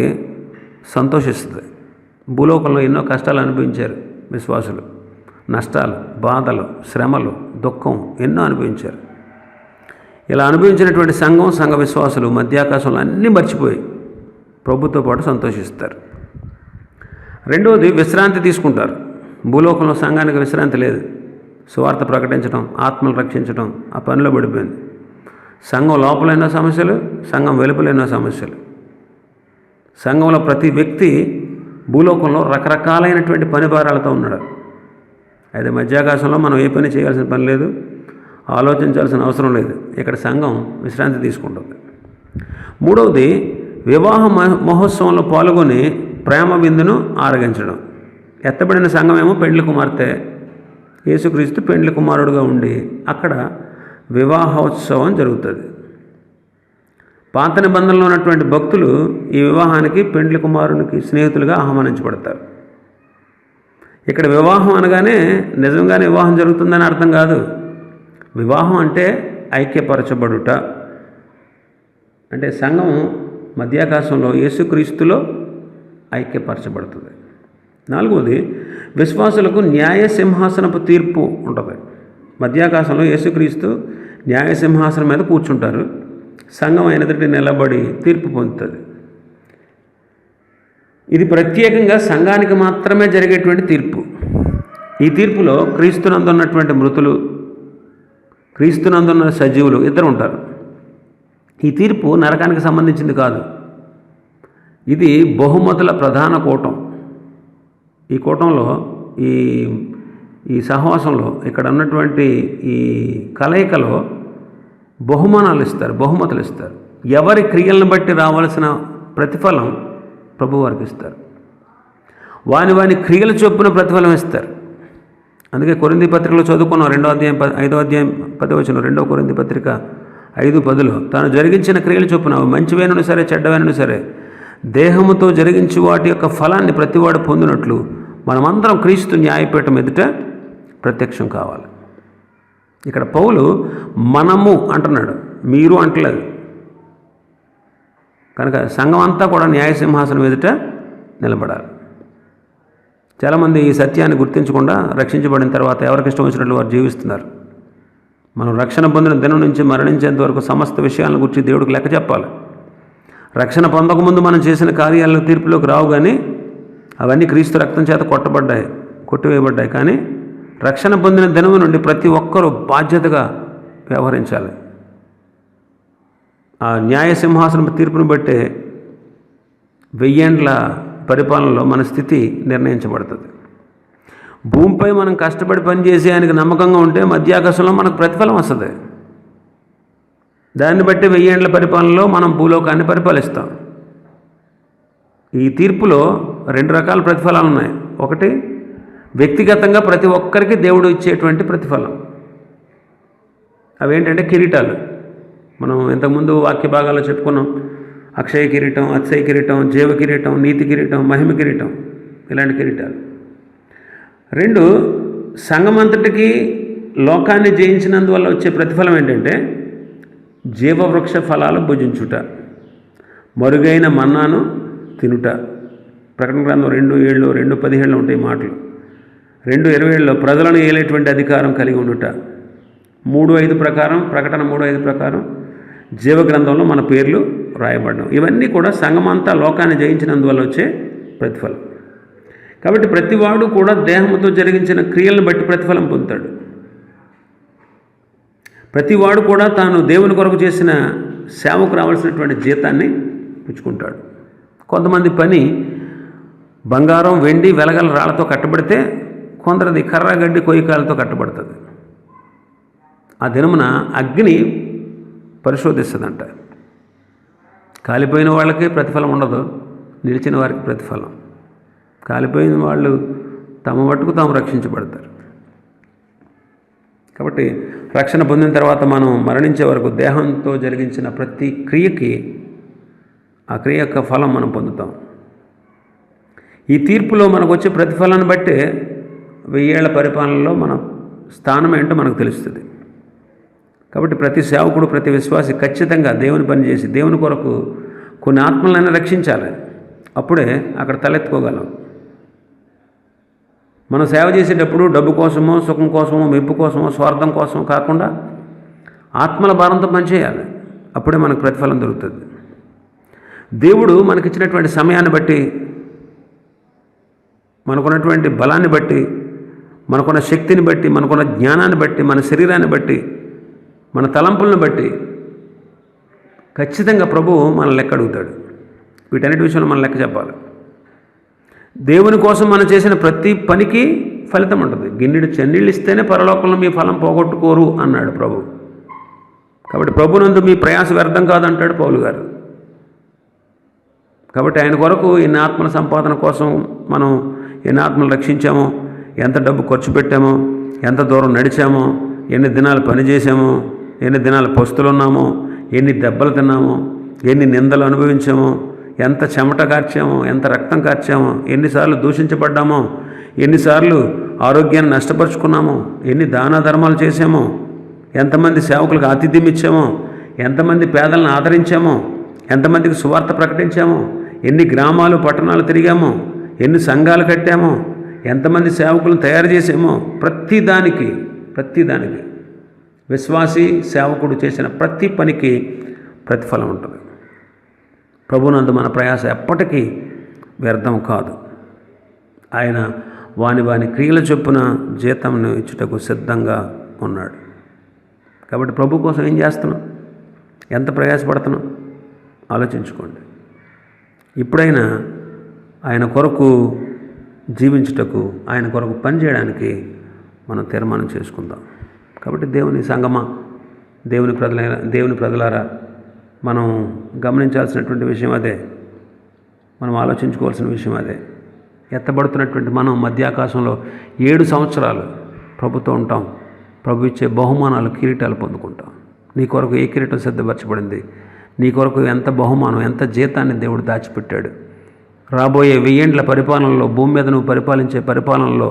సంతోషిస్తుంది. భూలోకంలో ఎన్నో కష్టాలు అనుభవించారు విశ్వాసులు, నష్టాలు, బాధలు, శ్రమలు, దుఃఖం ఎన్నో అనుభవించారు. ఇలా అనుభవించినటువంటి సంఘ విశ్వాసులు మధ్యాకాశంలో అన్నీ మర్చిపోయి ప్రభుతో పాటు సంతోషిస్తారు. 2వది, విశ్రాంతి తీసుకుంటారు. భూలోకంలో సంఘానికి విశ్రాంతి లేదు. సువార్త ప్రకటించడం, ఆత్మలు రక్షించడం ఆ పనిలో పడిపోయింది. సంఘం లోపల ఎన్నో సమస్యలు, సంఘం వెలుపల ఎన్నో సమస్యలు. సంఘంలో ప్రతి వ్యక్తి భూలోకంలో రకరకాలైనటువంటి పని భారాలతో ఉన్నాడు. అయితే మధ్యాకాశంలో మనం ఏ పని చేయాల్సిన పని లేదు, ఆలోచించాల్సిన అవసరం లేదు. ఇక్కడ సంఘం విశ్రాంతి తీసుకుంటుంది. 3వది, వివాహ మహోత్సవంలో పాల్గొని ప్రేమ విందును ఆరగించడం. ఎత్తబడిన సంఘమేమో పెండ్లి కుమార్తె, యేసుక్రీస్తు పెండ్లి కుమారుడుగా ఉండి అక్కడ వివాహోత్సవం జరుగుతుంది. పాత నిబంధనలో ఉన్నటువంటి భక్తులు ఈ వివాహానికి పెండ్లి కుమారునికి స్నేహితులుగా ఆహ్వానించబడతారు. ఇక్కడ వివాహం అనగానే నిజంగానే వివాహం జరుగుతుందని అర్థం కాదు. వివాహం అంటే ఐక్యపరచబడుట. అంటే సంఘం మధ్యాకాశంలో యేసుక్రీస్తులో ఐక్యపరచబడుతుంది. 4వది, విశ్వాసులకు న్యాయ సింహాసనపు తీర్పు ఉంటుంది. మధ్యాకాశంలో యేసుక్రీస్తు న్యాయ సింహాసనం మీద కూర్చుంటారు. సంఘం ఆయన ఎదుట నిలబడి తీర్పు పొందుతుంది. ఇది ప్రత్యేకంగా సంఘానికి మాత్రమే జరిగేటువంటి తీర్పు. ఈ తీర్పులో క్రీస్తునందున్నటువంటి మృతులు, క్రీస్తునందున్న సజీవులు ఇద్దరు ఉంటారు. ఈ తీర్పు నరకానికి సంబంధించింది కాదు. ఇది బహుమతుల ప్రధాన కూటం. ఈ కూటంలో ఈ సహవాసంలో ఇక్కడ ఉన్నటువంటి ఈ కలయికలో బహుమతులు ఇస్తారు. ఎవరి క్రియలను బట్టి రావాల్సిన ప్రతిఫలం ప్రభు వారికి ఇస్తారు. వాని క్రియల చొప్పున ప్రతిఫలం ఇస్తారు. అందుకే కొరింథీ పత్రికలో చదువుకున్నాం, 5వ అధ్యాయం 10వ వచనం, 2వ కొరింథీ పత్రిక 5:10లో తాను జరిగించిన క్రియల చొప్పున మంచివేనను సరే చెడ్డవేనను సరే దేహముతో జరిగించి వాటి యొక్క ఫలాన్ని ప్రతివాడు పొందినట్లు మనమందరం క్రీస్తు న్యాయపీఠం ఎదుట ప్రత్యక్షం కావాలి. ఇక్కడ పౌలు మనము అంటున్నాడు, మీరు అంటలేదు. కనుక సంఘం అంతా కూడా న్యాయసింహాసనం ఎదుట నిలబడాలి. చాలామంది ఈ సత్యాన్ని గుర్తించకుండా రక్షించబడిన తర్వాత ఎవరికి ఇష్టం వచ్చినట్లు వారు జీవిస్తున్నారు. మనం రక్షణ పొందిన దినం నుంచి మరణించేంత వరకు సమస్త విషయాలను గురించి దేవుడికి లెక్క చెప్పాలి. రక్షణ పొందకముందు మనం చేసిన కార్యాలను తీర్పులోకి రావు, కానీ అవన్నీ క్రీస్తు రక్తం చేత కొట్టివేయబడ్డాయి. కానీ రక్షణ పొందిన దినం నుండి ప్రతి ఒక్కరూ బాధ్యతగా వ్యవహరించాలి. ఆ న్యాయ సింహాసనం తీర్పును బట్టే 1000 ఏండ్ల పరిపాలనలో మన స్థితి నిర్ణయించబడుతుంది. భూమిపై మనం కష్టపడి పనిచేసి ఆయనకు నమ్మకంగా ఉంటే మధ్యాకాశంలో మనకు ప్రతిఫలం వస్తుంది. దాన్ని బట్టి 1000 ఏళ్ల పరిపాలనలో మనం భూలోకాన్ని పరిపాలిస్తాం. ఈ తీర్పులో 2 రకాల ప్రతిఫలాలు ఉన్నాయి. ఒకటి, వ్యక్తిగతంగా ప్రతి ఒక్కరికి దేవుడు ఇచ్చేటువంటి ప్రతిఫలం. అవేంటంటే కిరీటాలు. మనం ఇంతకుముందు వాక్య భాగాల్లో చెప్పుకున్నాం. అక్షయ కిరీటం, అక్షయ కిరీటం, జీవ కిరీటం, నీతి కిరీటం, మహిమ కిరీటం, ఇలాంటి కిరీటాలు. 2, సంఘమంతటికి లోకాన్ని జయించినందువల్ల వచ్చే ప్రతిఫలం ఏంటంటే జీవవృక్ష ఫలాలు భుజించుట, మరుగైన మన్నాను తినుట. ప్రకటన గ్రంథం 2:7, 2:17 ఉంటాయి మాటలు. 2:27లో ప్రజలను ఏలేటువంటి అధికారం కలిగి ఉండుట. 3:5 ప్రకారం, ప్రకటన 3:5 ప్రకారం జీవగ్రంథంలో మన పేర్లు రాయబడడం. ఇవన్నీ కూడా సంఘమంతా లోకాన్ని జయించినందువల్ల వచ్చే ప్రతిఫలం. కాబట్టి ప్రతివాడు కూడా దేహంతో జరిగించిన క్రియలను బట్టి ప్రతిఫలం పొందుతాడు. ప్రతివాడు కూడా తాను దేవుని కొరకు చేసిన సేవకు రావాల్సినటువంటి జీతాన్ని పుచ్చుకుంటాడు. కొంతమంది పని బంగారం, వెండి, వెలగల రాళ్లతో కట్టబడితే కొందరిది కర్ర, గడ్డి, కొయ్యకాలతో కట్టబడుతుంది. ఆ దినమున అగ్ని పరిశోధిస్తుందంట. కాలిపోయిన వాళ్ళకి ప్రతిఫలం ఉండదు, నిలిచిన వారికి ప్రతిఫలం. కాలిపోయిన వాళ్ళు తమ మట్టుకు తాము రక్షించబడతారు. కాబట్టి రక్షణ పొందిన తర్వాత మనం మరణించే వరకు దేహంతో జరిగించిన ప్రతి క్రియకి ఆ క్రియ యొక్క ఫలం మనం పొందుతాం. ఈ తీర్పులో మనకు వచ్చే ప్రతిఫలాన్ని బట్టే 1000 ఏళ్ల పరిపాలనలో మన స్థానం ఏంటో మనకు తెలుస్తుంది. కాబట్టి ప్రతి సేవకుడు, ప్రతి విశ్వాసి ఖచ్చితంగా దేవుని పని చేసి దేవుని కొరకు కొన్ని ఆత్మలైనా రక్షించాలి. అప్పుడే అక్కడ తలెత్తుకోగలం. మనం సేవ చేసేటప్పుడు డబ్బు కోసమో, సుఖం కోసమో, మెప్పు కోసమో, స్వార్థం కోసమో కాకుండా ఆత్మల భారంతో పనిచేయాలి. అప్పుడే మనకు ప్రతిఫలం దొరుకుతుంది. దేవుడు మనకిచ్చినటువంటి సమయాన్ని బట్టి, మనకున్నటువంటి బలాన్ని బట్టి, మనకున్న శక్తిని బట్టి, మనకున్న జ్ఞానాన్ని బట్టి, మన శరీరాన్ని బట్టి, మన తలంపులను బట్టి ఖచ్చితంగా ప్రభువు మన లెక్క అడుగుతాడు. వీటన్నిటి విషయంలో మనం లెక్క చెప్పాలి. దేవుని కోసం మనం చేసిన ప్రతి పనికి ఫలితం ఉంటుంది. గిన్నెడు చెన్నీళ్ళు ఇస్తేనే పరలోకంలో మీ ఫలం పోగొట్టుకోరు అన్నాడు ప్రభు. కాబట్టి ప్రభునందు మీ ప్రయాస వ్యర్థం కాదంటాడు పౌలు గారు. కాబట్టి ఆయన కొరకు ఎన్ని ఆత్మల సంపాదన కోసం మనం ఎన్ని ఆత్మలు రక్షించామో, ఎంత డబ్బు ఖర్చు పెట్టామో, ఎంత దూరం నడిచామో, ఎన్ని దినాలు పనిచేసామో, ఎన్ని దినాలు పస్తులున్నామో, ఎన్ని దెబ్బలు తిన్నామో, ఎన్ని నిందలు అనుభవించామో, ఎంత చెమట కార్చామో, ఎంత రక్తం కార్చామో, ఎన్నిసార్లు దూషించబడ్డామో, ఎన్నిసార్లు ఆరోగ్యాన్ని నష్టపరుచుకున్నామో, ఎన్ని దాన ధర్మాలు చేసామో, ఎంతమంది సేవకులకు ఆతిథ్యం ఇచ్చామో, ఎంతమంది పేదలను ఆదరించామో, ఎంతమందికి సువార్త ప్రకటించామో, ఎన్ని గ్రామాలు, పట్టణాలు తిరిగామో, ఎన్ని సంఘాలు కట్టామో, ఎంతమంది సేవకులను తయారు చేసామో, ప్రతిదానికి విశ్వాసి సేవకుడు చేసిన ప్రతి పనికి ప్రతిఫలం ఉంటుంది. ప్రభునందు మన ప్రయాస ఎప్పటికీ వ్యర్థం కాదు. ఆయన వాని క్రియల చొప్పున జీతంను ఇచ్చుటకు సిద్ధంగా ఉన్నాడు. కాబట్టి ప్రభు కోసం ఏం చేస్తున్నాం, ఎంత ప్రయాసపడుతున్నాం ఆలోచించుకోండి. ఇప్పుడైనా ఆయన కొరకు జీవించుటకు, ఆయన కొరకు పనిచేయడానికి మనం తీర్మానం చేసుకుందాం. కాబట్టి దేవుని సంగమా, దేవుని ప్రజలారా, మనం గమనించాల్సినటువంటి విషయం అదే, మనం ఆలోచించుకోవాల్సిన విషయం అదే. ఎత్తబడుతున్నటువంటి మనం మధ్యాకాశంలో 7 సంవత్సరాలు ప్రభుతో ఉంటాం. ప్రభు ఇచ్చే బహుమానాలు, కిరీటాలు పొందుకుంటాం. నీ కొరకు ఏ కిరీటం సిద్ధపరచబడింది, నీ కొరకు ఎంత బహుమానం, ఎంత జీతాన్ని దేవుడు దాచిపెట్టాడు. రాబోయే 1000 ఏండ్ల పరిపాలనలో, భూమి మీద నువ్వు పరిపాలించే పరిపాలనలో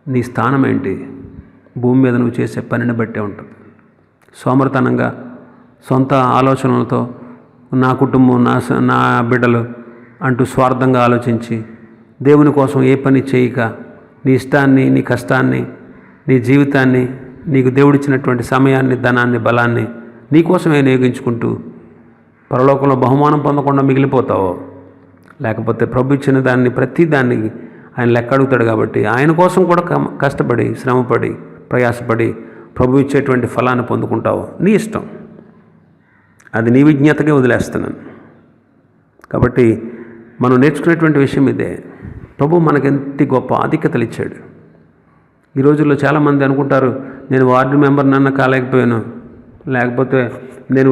నీ స్థానం ఏంటి, భూమి మీద నువ్వు చేసే పనిని బట్టే ఉంటుంది. సోమరితనంగా, సొంత ఆలోచనలతో నా కుటుంబం, నా బిడ్డలు అంటూ స్వార్థంగా ఆలోచించి దేవుని కోసం ఏ పని చేయక నీ ఇష్టాన్ని, నీ కష్టాన్ని, నీ జీవితాన్ని, నీకు దేవుడిచ్చినటువంటి సమయాన్ని, ధనాన్ని, బలాన్ని నీకోసమే వినియోగించుకుంటూ పరలోకంలో బహుమానం పొందకుండా మిగిలిపోతావో, లేకపోతే ప్రభు ఇచ్చిన దాన్ని, ప్రతి దాన్ని ఆయన లెక్క అడుగుతాడు. కాబట్టి ఆయన కోసం కూడా కష్టపడి, శ్రమపడి, ప్రయాసపడి ప్రభు ఇచ్చేటువంటి ఫలాన్ని పొందుకుంటావో నీ ఇష్టం. అది నీ విజ్ఞతకే వదిలేస్తున్నాను. కాబట్టి మనం నేర్చుకునేటువంటి విషయం ఇదే. ప్రభు మనకెంత గొప్ప ఆధిక్యతలు ఇచ్చాడు. ఈ రోజుల్లో చాలామంది అనుకుంటారు, నేను వార్డు మెంబర్నన్నా కాలేకపోయాను, లేకపోతే నేను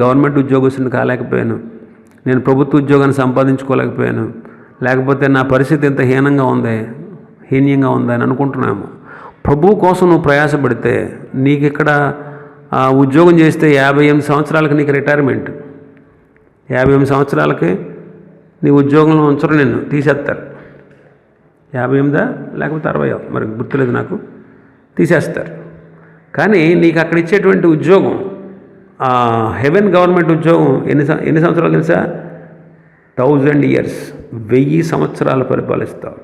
గవర్నమెంట్ ఉద్యోగస్తుని కాలేకపోయాను, నేను ప్రభుత్వ ఉద్యోగాన్ని సంపాదించుకోలేకపోయాను, లేకపోతే నా పరిస్థితి ఎంత హీనంగా ఉంది అని అనుకుంటున్నాము. ప్రభువు కోసం నువ్వు ప్రయాసపడితే నీకు ఇక్కడ ఉద్యోగం చేస్తే 58 సంవత్సరాలకి నీకు రిటైర్మెంట్. 58 సంవత్సరాలకి నీ ఉద్యోగంలో ఉంచరు, నిన్ను తీసేస్తారు. 58 లేకపోతే 60 మరి గుర్తులేదు నాకు, తీసేస్తారు. కానీ నీకు అక్కడ ఇచ్చేటువంటి ఉద్యోగం, హెవెన్ గవర్నమెంట్ ఉద్యోగం ఎన్ని సంవత్సరాలు తెలుసా? 1000 years, 1000 సంవత్సరాలు పరిపాలిస్తావు.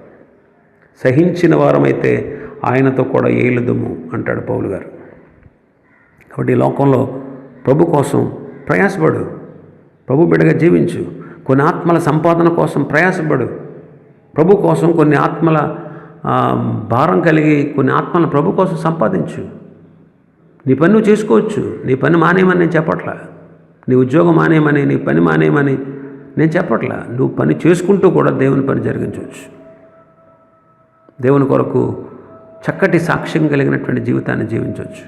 సహించిన వారమైతే ఆయనతో కూడా ఏలుదుము అంటాడు పౌలు గారు. కాబట్టి ఈ లోకంలో ప్రభు కోసం ప్రయాసపడు, ప్రభు బిడ్డగా జీవించు. కొన్ని ఆత్మల సంపాదన కోసం ప్రయాసపడు, ప్రభు కోసం కొన్ని ఆత్మల భారం కలిగి కొన్ని ఆత్మలను ప్రభు కోసం సంపాదించు. నీ పని నువ్వు చేసుకోవచ్చు. నీ పని మానేయమని నేను చెప్పట్లా, నీ ఉద్యోగం మానేయమని, నీ పని మానేయమని నేను చెప్పట్లా. నువ్వు పని చేసుకుంటూ కూడా దేవుని పని జరిగించవచ్చు. దేవుని కొరకు చక్కటి సాక్ష్యం కలిగినటువంటి జీవితాన్ని జీవించవచ్చు.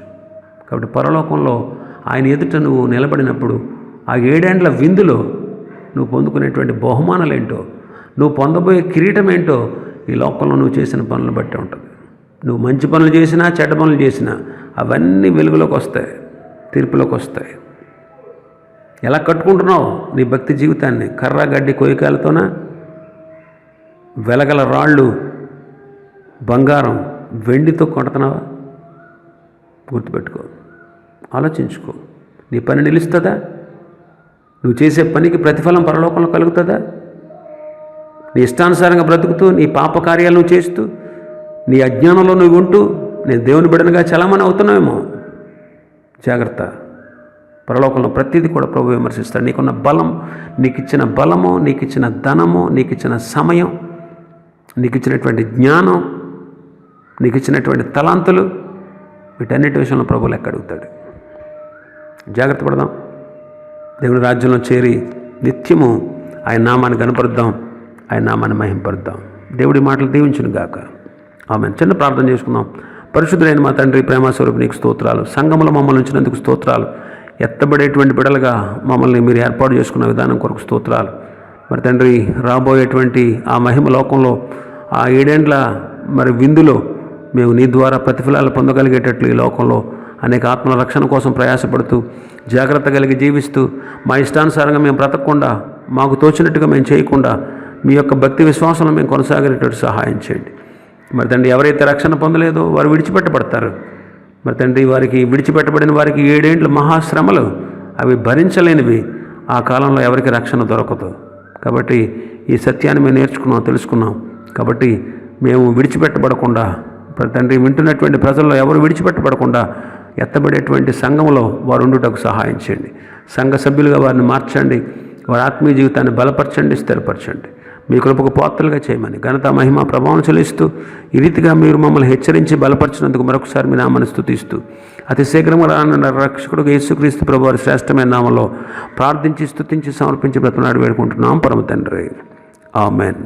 కాబట్టి పరలోకంలో ఆయన ఎదుట నువ్వు నిలబడినప్పుడు ఆ 7 ఏండ్ల విందులో నువ్వు పొందుకునేటువంటి బహుమానాలు ఏంటో, నువ్వు పొందబోయే కిరీటం ఏంటో ఈ లోకంలో నువ్వు చేసిన పనులను బట్టి ఉంటుంది. నువ్వు మంచి పనులు చేసినా చెడ్డ పనులు చేసినా అవన్నీ వెలుగులోకి వస్తాయి, తీర్పులోకి వస్తాయి. ఎలా కట్టుకుంటున్నావు నీ భక్తి జీవితాన్ని? కర్ర గడ్డి కొయ్యకాలతోనా? వెలగల రాళ్ళు బంగారం వెండితో కొడుతున్నావా? గుర్తుపెట్టుకో, ఆలోచించుకో. నీ పని నిలుస్తుందా? నువ్వు చేసే పనికి ప్రతిఫలం పరలోకంలో కలుగుతుందా? నీ ఇష్టానుసారంగా బ్రతుకుతూ నీ పాప కార్యాలు నువ్వు చేస్తూ నీ అజ్ఞానంలో నువ్వు ఉంటూ నేను దేవుని బిడ్డనుగా చలామణి అవుతున్నావేమో. జాగ్రత్త. పరలోకంలో ప్రతిదీ కూడా ప్రభు విమర్శిస్తాడు. నీకున్న బలం, నీకు ఇచ్చిన బలము, నీకు ఇచ్చిన ధనము, నీకు ఇచ్చిన సమయం, నీకు ఇచ్చినటువంటి జ్ఞానం, నీకు ఇచ్చినటువంటి తలాంతులు, వీటన్నిటి విషయంలో ప్రభు లెక్క అడుగుతాడు. జాగ్రత్త పడదాం. దేవుని రాజ్యంలో చేరి నిత్యము ఆయన నామాన్ని కనపరుద్దాం, ఆయన నామాన్ని మహింపరుద్దాం. దేవుడి మాటలు దీవించును గాక. ఆమేన్. చిన్న ప్రార్థన చేసుకుందాం. పరిశుద్ధులైన మా తండ్రి, ప్రేమస్వరూపి నీకు స్తోత్రాలు. సంఘములో మమ్మల్ని ఉంచినందుకు స్తోత్రాలు. ఎత్తబడేటువంటి బిడలుగా మమ్మల్ని మీరు ఏర్పాటు చేసుకున్న విధానం కొరకు స్తోత్రాలు. మరి తండ్రి, రాబోయేటువంటి ఆ మహిమ లోకంలో ఆ 7 ఏండ్ల మరి విందులో మేము నీ ద్వారా ప్రతిఫలాలు పొందగలిగేటట్లు ఈ లోకంలో అనేక ఆత్మల రక్షణ కోసం ప్రయాసపడుతూ జాగ్రత్త కలిగి జీవిస్తూ మా ఇష్టానుసారంగా మేము బ్రతకకుండా, మాకు తోచినట్టుగా మేము చేయకుండా మీ యొక్క భక్తి విశ్వాసంలో మేము కొనసాగేటట్టు సహాయం చేయండి. మరి తండ్రి, ఎవరైతే రక్షణ పొందలేదో వారు విడిచిపెట్టబడతారు. మరి తండ్రి, వారికి విడిచిపెట్టబడిన వారికి 7 ఏండ్ల మహాశ్రమలు అవి భరించలేనివి. ఆ కాలంలో ఎవరికి రక్షణ దొరకదు. కాబట్టి ఈ సత్యాన్ని మేము నేర్చుకున్నాం, తెలుసుకున్నాం. కాబట్టి మేము విడిచిపెట్టబడకుండా, తండ్రి, వింటున్నటువంటి ప్రజల్లో ఎవరు విడిచిపెట్టబడకుండా ఎత్తబడేటువంటి సంఘంలో వారు ఉండుటకు సహాయం చేయండి. సంఘ సభ్యులుగా వారిని మార్చండి, వారి ఆత్మీయ జీవితాన్ని బలపరచండి, స్థిరపరచండి. మీ కృపకు పాత్రలుగా చేయమని ఘనత, మహిమ, ప్రభావం చెల్లిస్తూ ఈ రీతిగా మీరు మమ్మల్ని హెచ్చరించి బలపరిచినందుకు మరొకసారి మీ నామాన్ని స్తుతిస్తూ అతి శీఘ్రంగా రానున్న రక్షకుడు యేసుక్రీస్తు ప్రభు వారి శ్రేష్టమైన నామంలో ప్రార్థించి స్తుతించి సమర్పించి బ్రతనాడు వేడుకుంటున్నాం పరమ తండ్రి. ఆమెన్.